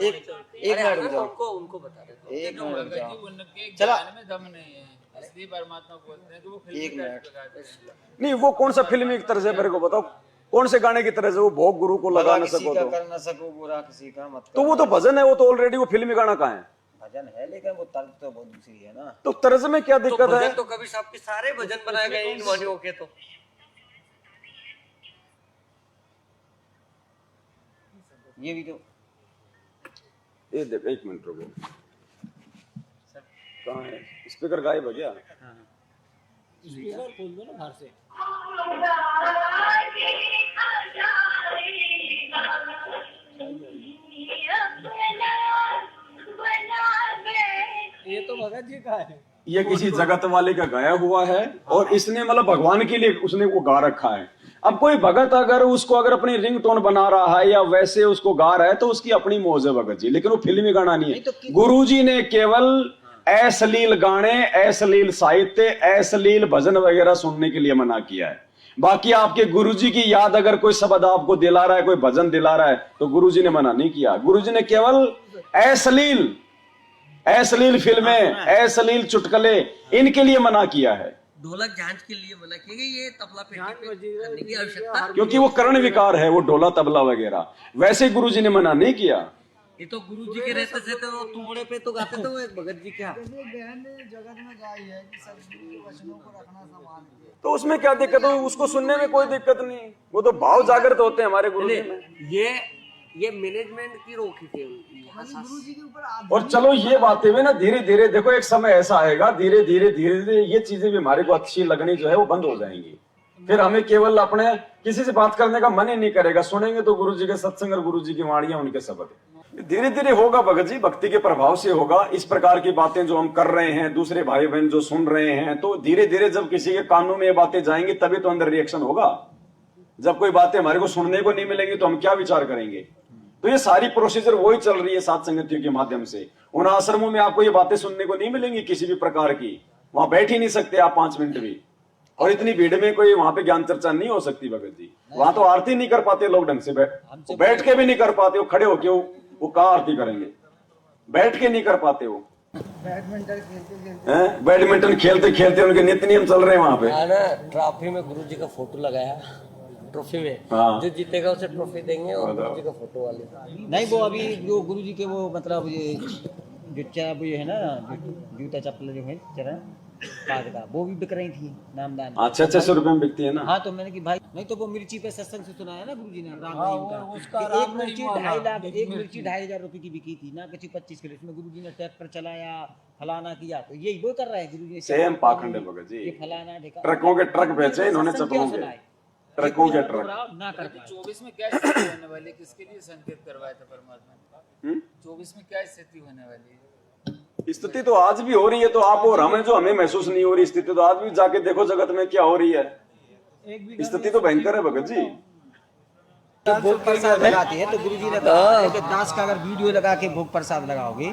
रुक जाओ, उनको बता देते एक मिनट रुक भगत जी जाओ। उनके चला। ज्ञान में दम नहीं है, इसलिए परमात्मा बोलते हैं कि वो फिल्मी एक तर्ज मिनट। पे गाते हैं। नहीं, वो कौन सा फिल्मी तरह है मेरे को बताओ, कौन से गाने की तरह से? वो भोग गुरु को लगा भला न किसी सको का तो कर न सको बुरा किसी का मत तो करो। वो तो भजन है, वो तो ऑलरेडी वो फिल्मी गाना कहाँ है? भजन है लेकिन वो तर्ज तो बहुत दूसरी है ना। तो तर्ज में क्या तो दिक्कत है? भजन तो कभी सबके सारे भजन बनाए गए इन वाणियों के। तो ये भी तो ये देख, एक मिनट रुको, कहाँ है स्पीकर? गायब हो गया। स्पीकर खोल दो ना बाहर से। ये तो भगत जी का है। ये किसी जगत वाले का गाया हुआ है और इसने मतलब भगवान के लिए उसने वो गा रखा है। अब कोई भगत अगर उसको अगर अपनी रिंगटोन बना रहा है या वैसे उसको गा रहा है तो उसकी अपनी मौज है भगत जी, लेकिन वो फिल्मी गाना नहीं है। गुरुजी ने केवल अश्लील गाने, अश्लील साहित्य, अश्लील भजन वगैरह सुनने के लिए मना किया है। बाकी आपके गुरुजी की याद अगर कोई शब्द आपको दिला रहा है, कोई भजन दिला रहा है तो गुरुजी ने मना नहीं किया। गुरुजी ने केवल अश्लील फिल्में, अश्लील चुटकुले इनके लिए मना किया है, ढोलक जांच के लिए मना किया गया। ये तबला पेटी पे करने की आवश्यकता, क्योंकि वो कर्ण विकार है, वो ढोला तबला वगैरह। वैसे गुरुजी ने मना नहीं किया। ये तो गुरु जी के रहते थे तो तुम्हारे पे तो गाते थे वो एक भगत जी। क्या तो उसमें क्या दिक्कत हो? उसको सुनने में कोई दिक्कत नहीं, वो तो भाव जागृत होते हैं हमारे गुरु में। ये मैनेजमेंट की रोकी थी उनकी। और चलो ये बातें भी ना धीरे धीरे, देखो एक समय ऐसा आएगा, धीरे धीरे ये चीजें भी हमारे को अच्छी लगनी जो है वो बंद हो जाएंगी। फिर हमें केवल अपने किसी से बात करने का मन ही नहीं करेगा। सुनेंगे तो गुरु जी के सत्संग और गुरु जी की वाणियां, उनके शब्द। धीरे धीरे होगा भगत जी, भक्ति के प्रभाव से होगा। इस प्रकार की बातें जो हम कर रहे हैं, दूसरे भाई बहन जो सुन रहे हैं, तो धीरे धीरे जब किसी के कानों में ये बातें जाएंगी तभी तो अंदर रिएक्शन होगा। जब कोई बातें हमारे को सुनने को नहीं मिलेंगी तो हम क्या विचार करेंगे? तो ये सारी प्रोसीजर वही चल रही है सात संगतियों के माध्यम से। उन आश्रमों में आपको ये बातें सुनने को नहीं मिलेंगी किसी भी प्रकार की, वहां बैठ ही नहीं सकते आप 5 मिनट भी। और इतनी भीड़ में कोई वहां पे ज्ञान चर्चा नहीं हो सकती भगत जी। वहां तो आरती नहीं कर पाते लोग ढंग से, बैठ के भी नहीं कर पाते। वो खड़े होके वो कहाँ आरती करेंगे? बैठ के नहीं कर पाते। वो बैडमिंटन खेलते खेलते उनके नित्य नियम चल रहे हैं वहां पे। ना ट्रॉफी में गुरु जी का फोटो लगाया, ट्रॉफी में हाँ। जो जीतेगा उसे ट्रॉफी देंगे और गुरु जी का फोटो वाले। नहीं, वो अभी जो गुरु जी के वो मतलब ये जो है ना, जूता चप्पल जो है चरण पाद का, वो भी बिक रही थी नामदान। 600 रुपए में बिकती है ना। हाँ, तो मैंने कि भाई नहीं तो वो मिर्ची पे सत्संग से सुनाया ना गुरु जी ने राम हाँ, रहीम वो का, उसका कि राम एक मिर्ची रहीम वाला। 2.5 लाख, एक मिर्ची 2,500 रुपए की बिकी थी ना, किसी 25 किलो। इसमें गुरु जी ने ट्रैक्टर चलाया, फलाना किया, तो यही वो कर रहा है गुरु जी। सेम पाखंड है भगत जी। ये फलाना ढेका, ट्रकों के ट्रक बेचे इन्होंने, सत्संग क्यों चप्पलों के सुनाए? ट्रकों के ट्रक। ना कर पाए। 24 में क्या स्थिति होने वाली है? किसके लिए संकेत करवाया था परमात्मा ने? 24 में क्या स्थिति होने वाली है? स्थिति तो आज भी हो रही है, तो आप और हमें जो हमें महसूस नहीं हो रही स्थिति, तो आज भी जाके देखो जगत में क्या हो रही है। स्थिति तो भयंकर है भगत जी। भोग प्रसाद लगाते हैं तो गुरु जी ने कहा है कि दास का अगर वीडियो लगा के भोग प्रसाद लगाओगे,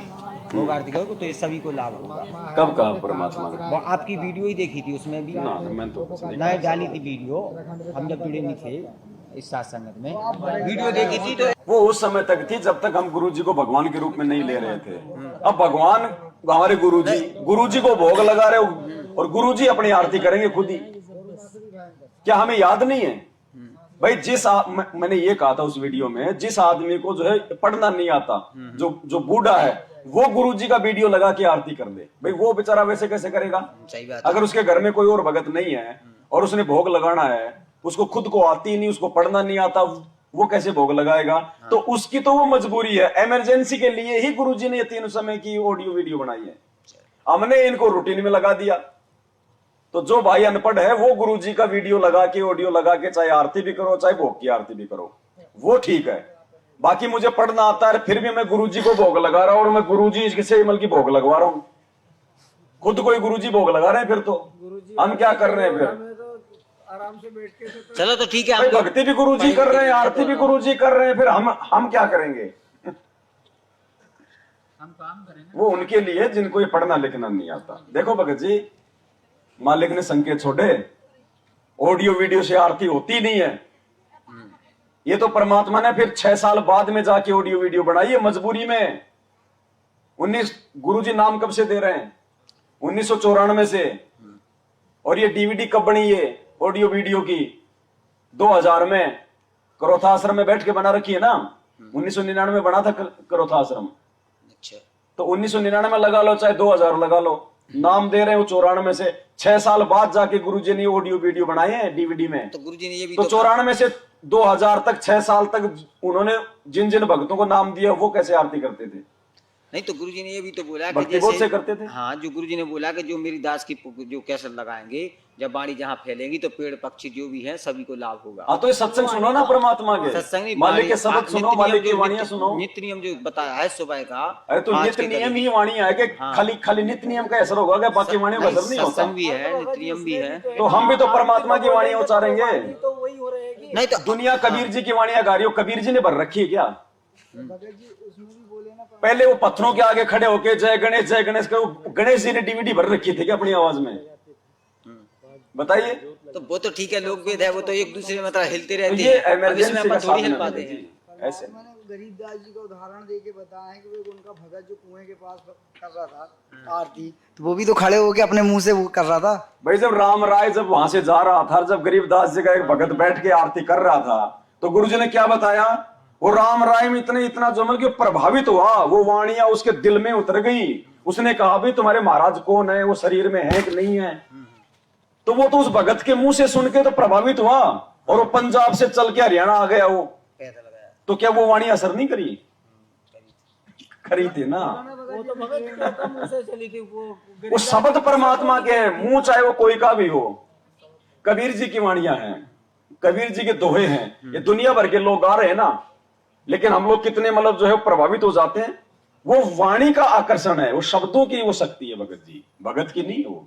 भोग आरती करोगे तो ये सभी को लाभ होगा। कब कहा परमात्मा ने? वो आपकी वीडियो ही देखी थी, उसमें भी ना, मैं तो कुछ नहीं। नए डाली थी वीडियो। हम जब जुड़े नहीं थे इस साथ संगत में, वीडियो देखी थी तो वो उस समय तक थी जब तक हम गुरु जी को भगवान के रूप में नहीं ले रहे थे। अब भगवान हमारे गुरु जी को भोग लगा रहे हो और गुरु जी अपनी आरती करेंगे खुद ही। क्या हमें याद नहीं है भाई? मैंने ये कहा था उस वीडियो में, जिस आदमी को जो है पढ़ना नहीं आता, जो बूढ़ा है, वो गुरु जी का वीडियो लगा के आरती कर दे, भाई वो बेचारा वैसे कैसे करेगा? सही बात। अगर उसके घर में कोई और भगत नहीं है और उसने भोग लगाना है, उसको खुद को आती नहीं, उसको पढ़ना नहीं आता, वो कैसे भोग लगाएगा? तो उसकी तो वो मजबूरी है। इमरजेंसी के लिए ही गुरुजी ने ये 3 समय की ऑडियो वीडियो बनाई है। हमने इनको रूटीन में लगा दिया। तो जो भाई अनपढ़ है वो गुरुजी का वीडियो लगा के, ऑडियो लगा के, चाहे आरती भी करो चाहे भोग की आरती भी करो, वो ठीक है। बाकी मुझे पढ़ना आता है फिर भी मैं गुरुजी को भोग लगा रहा हूं, और मैं गुरुजी से मतलब की भोग लगवा रहा हूं, खुद कोई गुरुजी भोग लगा रहे हैं, फिर तो हम क्या कर रहे हैं फिर? हमें तो आराम से बैठ के तो चलो तो ठीक है, भाई हम भक्ति भी गुरुजी कर रहे हैं, आरती भी गुरुजी कर रहे हैं, फिर हम क्या करेंगे? हम काम करें ना। वो उनके लिए जिनको ये पढ़ना लिखना नहीं आता। देखो भगत जी, मालिक ने संकेत छोड़े, ऑडियो वीडियो से आरती होती नहीं है। ये तो परमात्मा ने फिर 6 साल बाद में जाके ऑडियो वीडियो बनाई है, मजबूरी में। 19 गुरुजी नाम कब से दे रहे हैं? 1994 से। और ये डीवीडी कब बनी है ऑडियो वीडियो की? 2000 में करोथा आश्रम में बैठ के बना रखी है ना। 1999 में बना था करोथा आश्रम। अच्छा, तो 1999 लगा लो चाहे 2000 लगा लो, नाम दे रहे हो 94 से। 6 साल बाद जाके गुरुजी ने ऑडियो वीडियो बनाए हैं डीवीडी में। तो गुरुजी ने ये भी तो 94 से 2000 तक 6 साल तक उन्होंने जिन जिन भक्तों को नाम दिया वो कैसे आरती करते थे? नहीं, तो गुरुजी ने ये भी तो बोला कि भक्ति बहुत से करते थे। हाँ, जो गुरुजी ने बोला कि जो मेरी दास की जो कैसेट लगाएंगे, जब वाणी जहाँ फैलेंगी तो पेड़ पक्षी जो भी हैं सभी को लाभ होगा। हाँ, तो ये सत्संग सुनो ना परमात्मा के, सत्संग नहीं, मालिक के शब्द नित्य सुनो, नियम मालिक की जो वाणियां सुनो। नित्य नियम जो बताया है सुबह का। अरे तो पाँच नित्य के नियम करीब। ही वाणी है कि हाँ। खाली नित्य नियम का असर होगा, बाकी वाणी का असर नहीं होता। सत्संग भी है, नित्य नियम भी है। तो हम भी तो परमात्मा की वाणी उच्चारेंगे। तो वही हो रहेगी। नहीं तो दुनिया कबीर जी की वाणियां गा रही हो, कबीर जी ने भर रखी है क्या? भगत जी उसमें भी बोले ना, पहले वो पत्थरों के आगे खड़े होके जय गणेश का गणेश जी ने डीवीडी भर रखी थी क्या अपनी आवाज में? बताइए। तो वो तो ठीक है, लोक वेद है, वो तो एक दूसरे में मतलब हिलते तो रहते ये हैं। अब इसमें इमरजेंसी अपन का थोड़ी हिल साधन पाते है हैं। जी, ऐसे। मैंने गरीबदास जी का उदाहरण दे के बताया है कि वो उनका भगत जो कुएं के पास कर रहा था आरती, तो वो भी तो खड़े होके अपने मुंह से वो कर रहा था। भाई जब राम राय जब वहां से जा रहा था, जब गरीबदास जी का एक भगत बैठ के आरती कर रहा था, तो गुरुजी ने क्या बताया? वो राम राय में इतना जमल कि प्रभावित हुआ, वो वाणियां उसके दिल में उतर गई। उसने कहा भाई तुम्हारे महाराज कौन है, वो शरीर में है कि नहीं है? तो वो तो उस भगत के मुंह से सुन के तो प्रभावित हुआ, और वो पंजाब से चल के हरियाणा आ गया वो। तो क्या वो वाणी असर नहीं करी? करी थी ना। वो तो भगत के मुंह से चली थी वो शब्द परमात्मा के हैं, मुंह चाहे वो कोई का भी हो। कबीर जी की वाणियां हैं, कबीर जी के दोहे हैं, ये दुनिया भर के लोग गा रहे हैं ना, लेकिन हम लोग कितने मतलब जो है प्रभावित हो जाते हैं। वो वाणी का आकर्षण है, वो शब्दों की वो शक्ति है भगत जी, भगत की नहीं हो।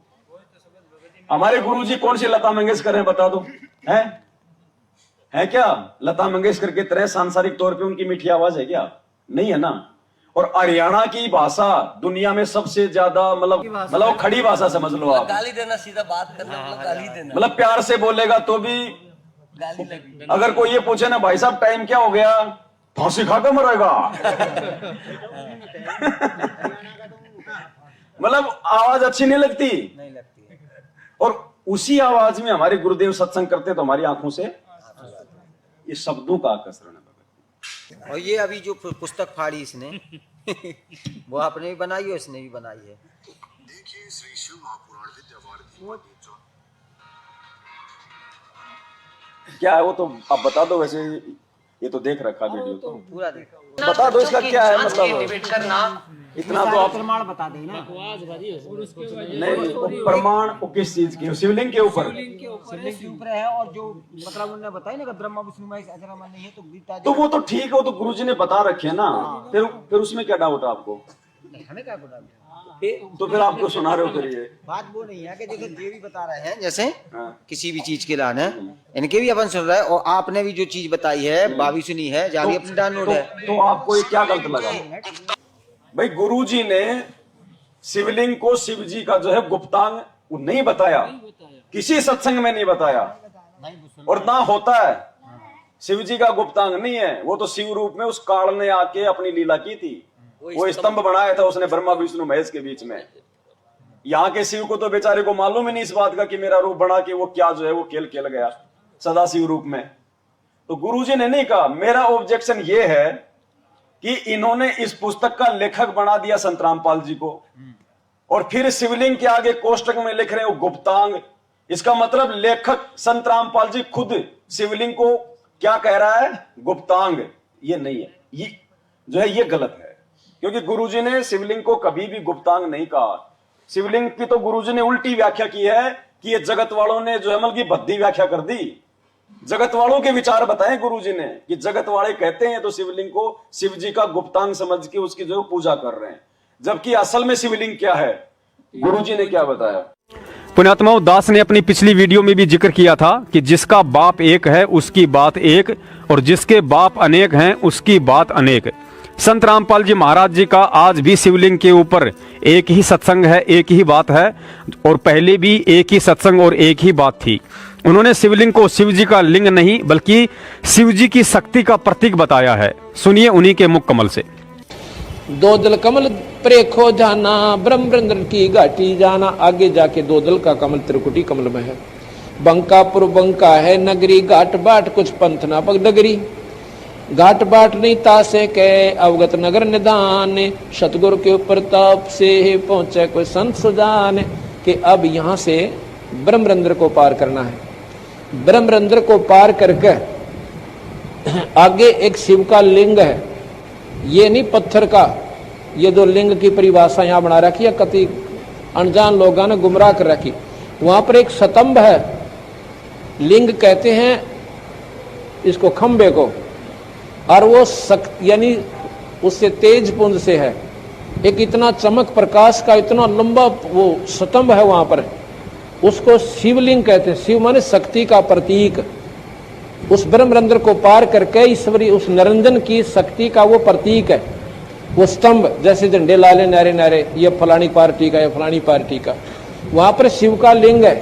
हमारे गुरु जी कौन सी लता मंगेशकर हैं बता दो? है क्या लता मंगेशकर की तरह सांसारिक तौर पे उनकी मीठी आवाज है क्या? नहीं है ना। और हरियाणा की भाषा दुनिया में सबसे ज्यादा मतलब खड़ी भाषा समझ लो आप। गाली देना, सीधा बात करना, मतलब गाली देना, मतलब प्यार से बोलेगा तो भी गाली लगी। अगर कोई ये पूछे ना भाई साहब टाइम क्या हो गया, फांसी खाकर मरेगा। मतलब आवाज अच्छी नहीं लगती। और उसी आवाज में हमारे गुरुदेव सत्संग करते तो हमारी आंखों से ये शब्दों का आकर्षण है। और ये अभी जो पुस्तक फाड़ी इसने वो आपने भी बनाई है, उसने भी बनाई है। देखिए श्री शिव महापुराण विद्या भारती क्या है वो तो आप बता दो। वैसे ये तो देख रखा वीडियो तो पूरा देखा, बता दो इसका क्या है मतलब। इतना तो आप प्रमाण बता देना। नहीं, वो प्रमाण वो किस चीज की? शिवलिंग के ऊपर। शिवलिंग के ऊपर है, और जो मतलब उन्होंने बताया ना कि ब्रह्मा विष्णु महेश अजरामर नहीं है, तो गीता तो वो तो ठीक है, वो तो गुरुजी ने बता रखे ना। फिर उसमें क्या डाउट है आपको? हमें क्या पता। तो फिर आपको सुना रहे हो फिर ये बात वो नहीं है कि जैसे ये भी बता रहे हैं, जैसे हाँ। किसी भी चीज के लाने इनके भी अपन सुन रहे हैं, और आपने भी जो चीज बताई है भाभी सुनी है, जहाँ भी अपनी डाउनलोड है। तो आपको ये क्या गलत लगा? भाई गुरुजी ने शिवलिंग को शिव जी का जो है गुप्तांग वो नहीं बताया, किसी सत्संग में नहीं बताया, और ना होता है। शिव जी का गुप्तांग नहीं है, वो तो शिव रूप में उस काल ने आके अपनी लीला की थी। वो स्तंभ बनाया था उसने ब्रह्मा विष्णु महेश के बीच में। यहाँ के शिव को तो बेचारे को मालूम ही नहीं इस बात का कि मेरा रूप बना के वो क्या जो है वो खेल खेल गया सदा शिव रूप में। तो गुरुजी ने नहीं कहा। मेरा ऑब्जेक्शन ये है कि इन्होंने इस पुस्तक का लेखक बना दिया संत रामपाल जी को, और फिर शिवलिंग के आगे कोष्टक में लिख रहे हैं वो गुप्तांग। इसका मतलब लेखक संत रामपाल जी खुद शिवलिंग को क्या कह रहा है? गुप्तांग। ये नहीं है, ये जो है ये गलत है, क्योंकि गुरुजी ने शिवलिंग को कभी भी गुप्तांग नहीं कहा। शिवलिंग की तो गुरुजी ने उल्टी व्याख्या की है कि ये जगत वालों ने जो है मतलब की भद्दी व्याख्या कर दी। जगत वालों के विचार बताए गुरुजी ने कि जगत वाले कहते हैं तो शिवलिंग को शिव जी का गुप्तांग समझ के उसकी जो पूजा कर रहे हैं, जबकि असल में शिवलिंग क्या है गुरुजी ने क्या बताया। पुण्यात्माओं, दास ने अपनी पिछली वीडियो में भी जिक्र किया था कि जिसका बाप एक है उसकी बात एक, और जिसके बाप अनेक हैं उसकी बात अनेक। संत रामपाल जी महाराज जी का आज भी शिवलिंग के ऊपर एक ही सत्संग है, एक ही बात है, और पहले भी एक ही सत्संग और एक ही बात थी। उन्होंने शिवलिंग को शिव जी का लिंग नहीं बल्कि शिव जी की शक्ति का प्रतीक बताया है। सुनिए उन्हीं के मुख कमल से। दो दल कमल प्रेखो जाना, ब्रह्मरंद्र की घाटी जाना। आगे जाके दो दल का कमल त्रिकुटी कमल में है। बंकापुर बंका है नगरी, घाट बाट कुछ पंथ ना पग डगरी। घाट बाट नहीं तासे के अवगत नगर निदान, सतगुरु के ऊपर ताप से पहुंचे कोई संत सुजान। कि अब यहाँ से ब्रह्मरंद्र को पार करना है। ब्रह्मरंद्र को पार करके आगे एक शिव का लिंग है, ये नहीं पत्थर का। ये दो लिंग की परिभाषा यहाँ बना रखी है, कति अनजान लोगों ने गुमराह कर रखी। वहां पर एक स्तंभ है, लिंग कहते हैं इसको खंबे को, और वो यानी उससे तेज पुंज से है। एक इतना चमक प्रकाश का इतना लंबा वो स्तंभ है वहां पर, उसको शिवलिंग कहते हैं। शिव माने शक्ति का प्रतीक। उस ब्रह्मरंध्र को पार करके ईश्वरी उस निरंजन की शक्ति का वो प्रतीक है। वो स्तंभ जैसे झंडे लाले नारे नारे, ये फलानी पार्टी का, ये फलानी पार्टी का। वहां पर शिव का लिंग है।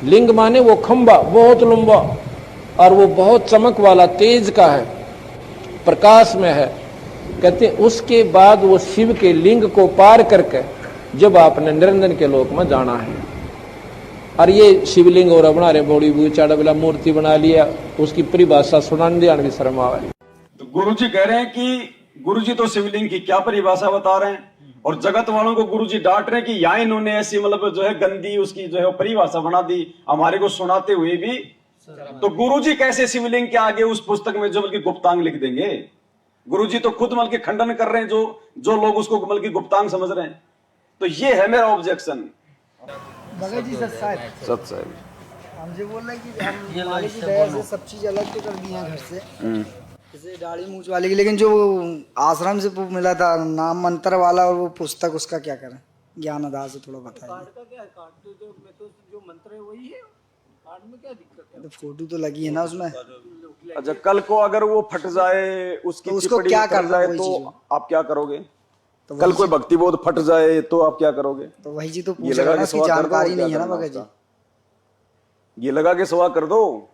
लिंग माने वो खंबा बहुत लंबा, और वो बहुत चमक वाला तेज का है, प्रकाश में है। कहते उसके बाद वो शिव के लिंग को पार करके जब आपने निरंजन के लोक में जाना है। और ये शिवलिंग और बना रहे बड़ी बुरी चाड़ा मूर्ति बना लिया, उसकी परिभाषा सुनाने दिया भी शर्म आवे। तो गुरुजी कह रहे हैं कि गुरुजी तो शिवलिंग की क्या परिभाषा बता रहे हैं, और जगत वालों को गुरुजी डांट रहे हैं कि यहाँ इन्होंने ऐसी मतलब जो है गंदी उसकी जो है परिभाषा बना दी हमारे को सुनाते हुए भी। तो गुरुजी कैसे शिवलिंग के आगे उस पुस्तक में जो बल्कि गुप्तांग लिख देंगे। गुरुजी तो खुद बल्कि खंडन कर रहे हैं जो लोग उसको बल्कि गुप्तांग समझ रहे हैं। तो ये है मेरा ऑब्जेक्शन। भगत जी सच साहब हमसे बोल रहे कि हम मालिक की दया से सब चीज अलग तो कर दी है घर से, जैसे दाढ़ी मूछ वाले की, लेकिन जो आश्रम से मिला था नाम मंत्र वाला और वो पुस्तक, उसका क्या करें? ज्ञान आधार से थोड़ा बताइए। तो फोटो तो लगी है ना उसमें। अच्छा, कल को अगर वो फट जाए, उसकी तो उसको चिपड़ी क्या उतर करना जाए वही तो चीज़? आप क्या करोगे? तो कल कोई भक्ति बोध फट जाए तो आप क्या करोगे? तो वही जी तो ये पूछ लगा रहा के ना, इसकी सवा कर दो, जानकारी क्या नहीं है ना करना भगत जी। उसका? ये लगा के सवा कर दो,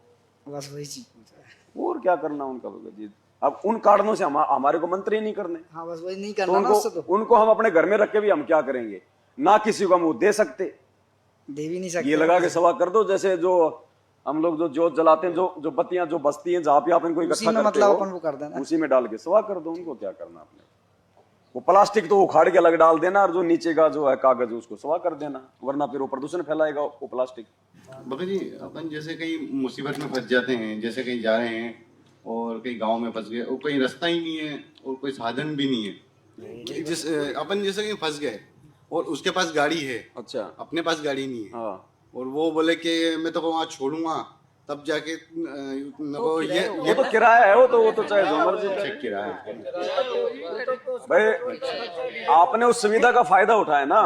बस वही चीज पूछ रहा है। और क्या करना उनका भगत जी। अब उन कारणों से हमारे को मंत्र ही नहीं करने, हाँ बस वही नहीं तो करना ना उससे। तो उनको हम अपने घर में रख के भी हम क्या करेंगे? ना किसी को हम वो दे सकते, दे भी नहीं सकते। ये लगा के सवा कर दो। जैसे जो हम लोग जो जोत जलाते हैं, जो बत्तियां जो बसती हैं, जहाँ पे आप इनको उसी इकट्ठा में करते मतलब हो, अपन वो कर देना। उसी में डाल के सवा कर दो। उनको क्या करना आपने? वो प्लास्टिक तो उखाड़ के अलग डाल देना, और जो नीचे का जो है कागज उसको सवा कर देना, वरना फिर वो प्रदूषण फैलाएगा वो प्लास्टिक। भगत जी, अपन जैसे कहीं मुसीबत में फंस जाते हैं, जैसे कहीं जा रहे हैं और कहीं गांव में फंस गए और कहीं रास्ता ही नहीं है और कोई साधन भी नहीं है, जिस अपन जैसे कहीं फंस गए और उसके पास गाड़ी है, अच्छा, अपने पास गाड़ी नहीं है, हाँ, और वो बोले कि मैं तो वहाँ छोड़ूंगा, तब जाके वो ये तो किराया है, वो तो चाहे जो मर्जी किराया भाई, आपने उस सुविधा का फायदा उठाया ना।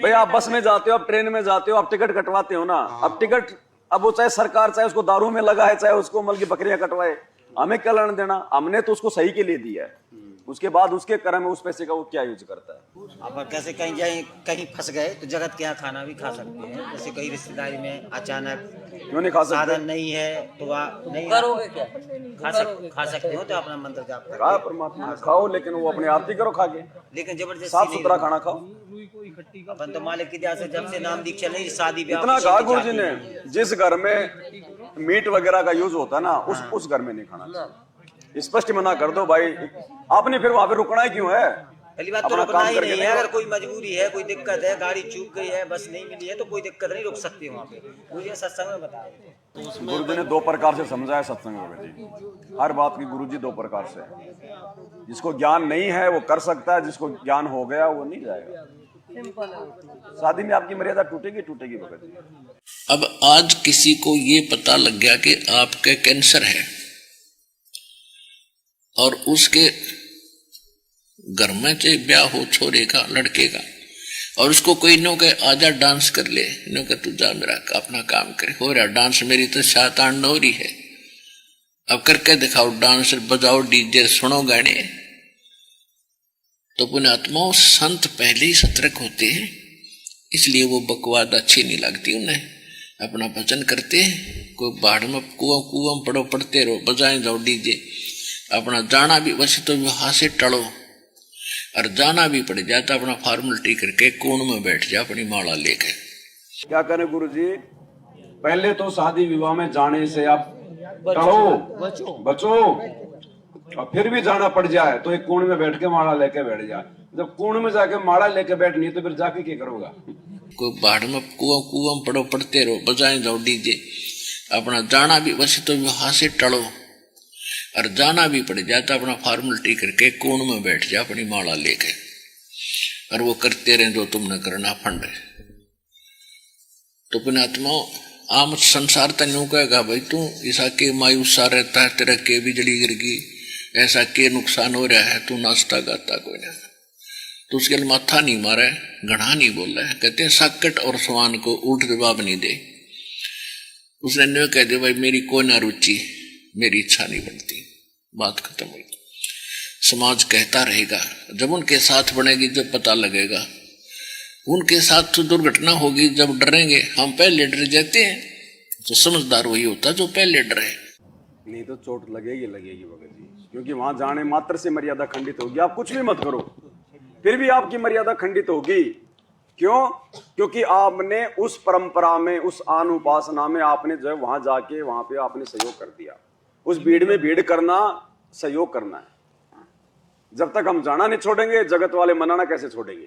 भाई आप बस में जाते हो, आप ट्रेन में जाते हो, आप टिकट कटवाते हो ना। अब टिकट, अब वो चाहे सरकार चाहे उसको दारू में लगा है, चाहे उसको मतलब की बकरियां कटवाए, हमें क्या लेना देना? हमने तो उसको सही के लिए दिया है, उसके बाद उसके कर्म में उस पैसे का वो क्या यूज करता है। अब कैसे कहीं जाए, कहीं फंस गए तो जगत के यहाँ खाना भी खा सकते हैं। जैसे कहीं रिश्तेदारी में अचानक क्यों नहीं खा सकते? साधन नहीं है तो नहीं करोगे क्या? खा सकते हो तो अपना मंत्र जाप करो। खा परमात्मा खाओ, लेकिन वो अपनी आरती करो खा के, लेकिन जबरदस्ती साफ नहीं। सुथरा खाना खाओ। अपन तो मालिक की दया से जब से नाम दीक्षा नहीं, शादी ब्याह इतना किसी कहा की गुरुजी जाती ने, नहीं। जिस घर में मीट वगैरह का यूज होता है ना, उस घर में नहीं खाना चाहिए। स्पष्ट मना कर दो भाई। आपने फिर वहां पे रुकना ही क्यों है? पहली बात तो अपना रुकना काम ही करके नहीं है। निकलो। अगर कोई मजबूरी है, कोई दिक्कत है, गाड़ी चूक गई है, बस नहीं मिली है, तो कोई दिक्कत नहीं, रुक सकती है वहाँ पे। मुझे सत्संग में बताया गुरुजी ने दो प्रकार से समझाया सत्संग में जी। हर बात की गुरुजी दो प्रकार से है। जिसको ज्ञान नहीं है वो कर सकता है, जिसको ज्ञान हो गया वो नहीं जाएगा। शादी में आपकी मर्यादा टूटेगी टूटेगी भगत जी। अब आज किसी को ये पता लग गया कि आपके कैंसर है और उसके घर में चाहे ब्याह हो छोरे का लड़के का और उसको कोई नो के आजा डांस कर ले, नो के तू जा मेरा अपना काम करे, हो रहा डांस, मेरी तो शातान हो रही है, अब करके दिखाओ डांस, बजाओ डीजे, सुनो गाने। तो पुण्यात्माओं संत पहले ही सतर्क होते हैं, इसलिए वो बकवाद अच्छी नहीं लगती उन्हें, अपना भजन करते हैं। कोई बाढ़ में कुआं पड़ो, पड़ते रहो, बजाएं जाओ डीजे, अपना जाना भी वैसे तो वहां से टलो और जाना भी पड़ जाए तो अपना फॉर्मेलिटी करके कोण में बैठ जाए अपनी माला लेके। क्या करें गुरुजी, पहले तो शादी विवाह में जाने से आप टलो, बचो, और फिर भी जाना पड़ जाए तो एक कोण में बैठ के माला लेके बैठ जाए। जब कोण में जाके माला लेके बैठनी तो फिर जाके क्या करोगा? कोई बाढ़ में कुआं पड़ो, पड़ते रहो, बजाएं जाओ डीजे, अपना जाना भी वैसे तो वहां से टलो और जाना भी पड़ जाए तो अपना फॉर्मेलिटी करके कोण में बैठ जाए अपनी माला लेके, और वो करते रहे जो तुमने करना फंड है। तो पुण्यात्माओं आम संसार तनु कहेगा भाई तू ऐसा के मायूस सा रहता है, तेरा के बिजली गिर गई, ऐसा के नुकसान हो रहा है, तू नाचता गाता कोई ना, तो उसके लिए माथा नहीं मारा है, घड़ा नहीं बोला है। कहते हैं साकट और सवान को उल्ट जवाब नहीं दे। उसने न्यू कह दिया भाई मेरी कोई ना रुचि, मेरी इच्छा नहीं बनती, बात खत्म हुई। समाज कहता रहेगा, जब उनके साथ बनेगी जब पता लगेगा, उनके साथ तो दुर्घटना होगी जब डरेंगे। हम पहले डर जाते हैं, तो समझदार वही होता जो पहले डरे, नहीं तो चोट लगेगी लगेगी भगत जी, क्योंकि वहां जाने मात्र से मर्यादा खंडित होगी। आप कुछ भी मत करो फिर भी आपकी मर्यादा खंडित होगी। क्यों? क्योंकि आपने उस परंपरा में, उस आन उपासना में आपने जो है वहां जाके वहां पे आपने सहयोग कर दिया। उस भीड़ में भीड़ करना सहयोग करना है। जब तक हम जाना नहीं छोड़ेंगे, जगत वाले मनाना कैसे छोड़ेंगे?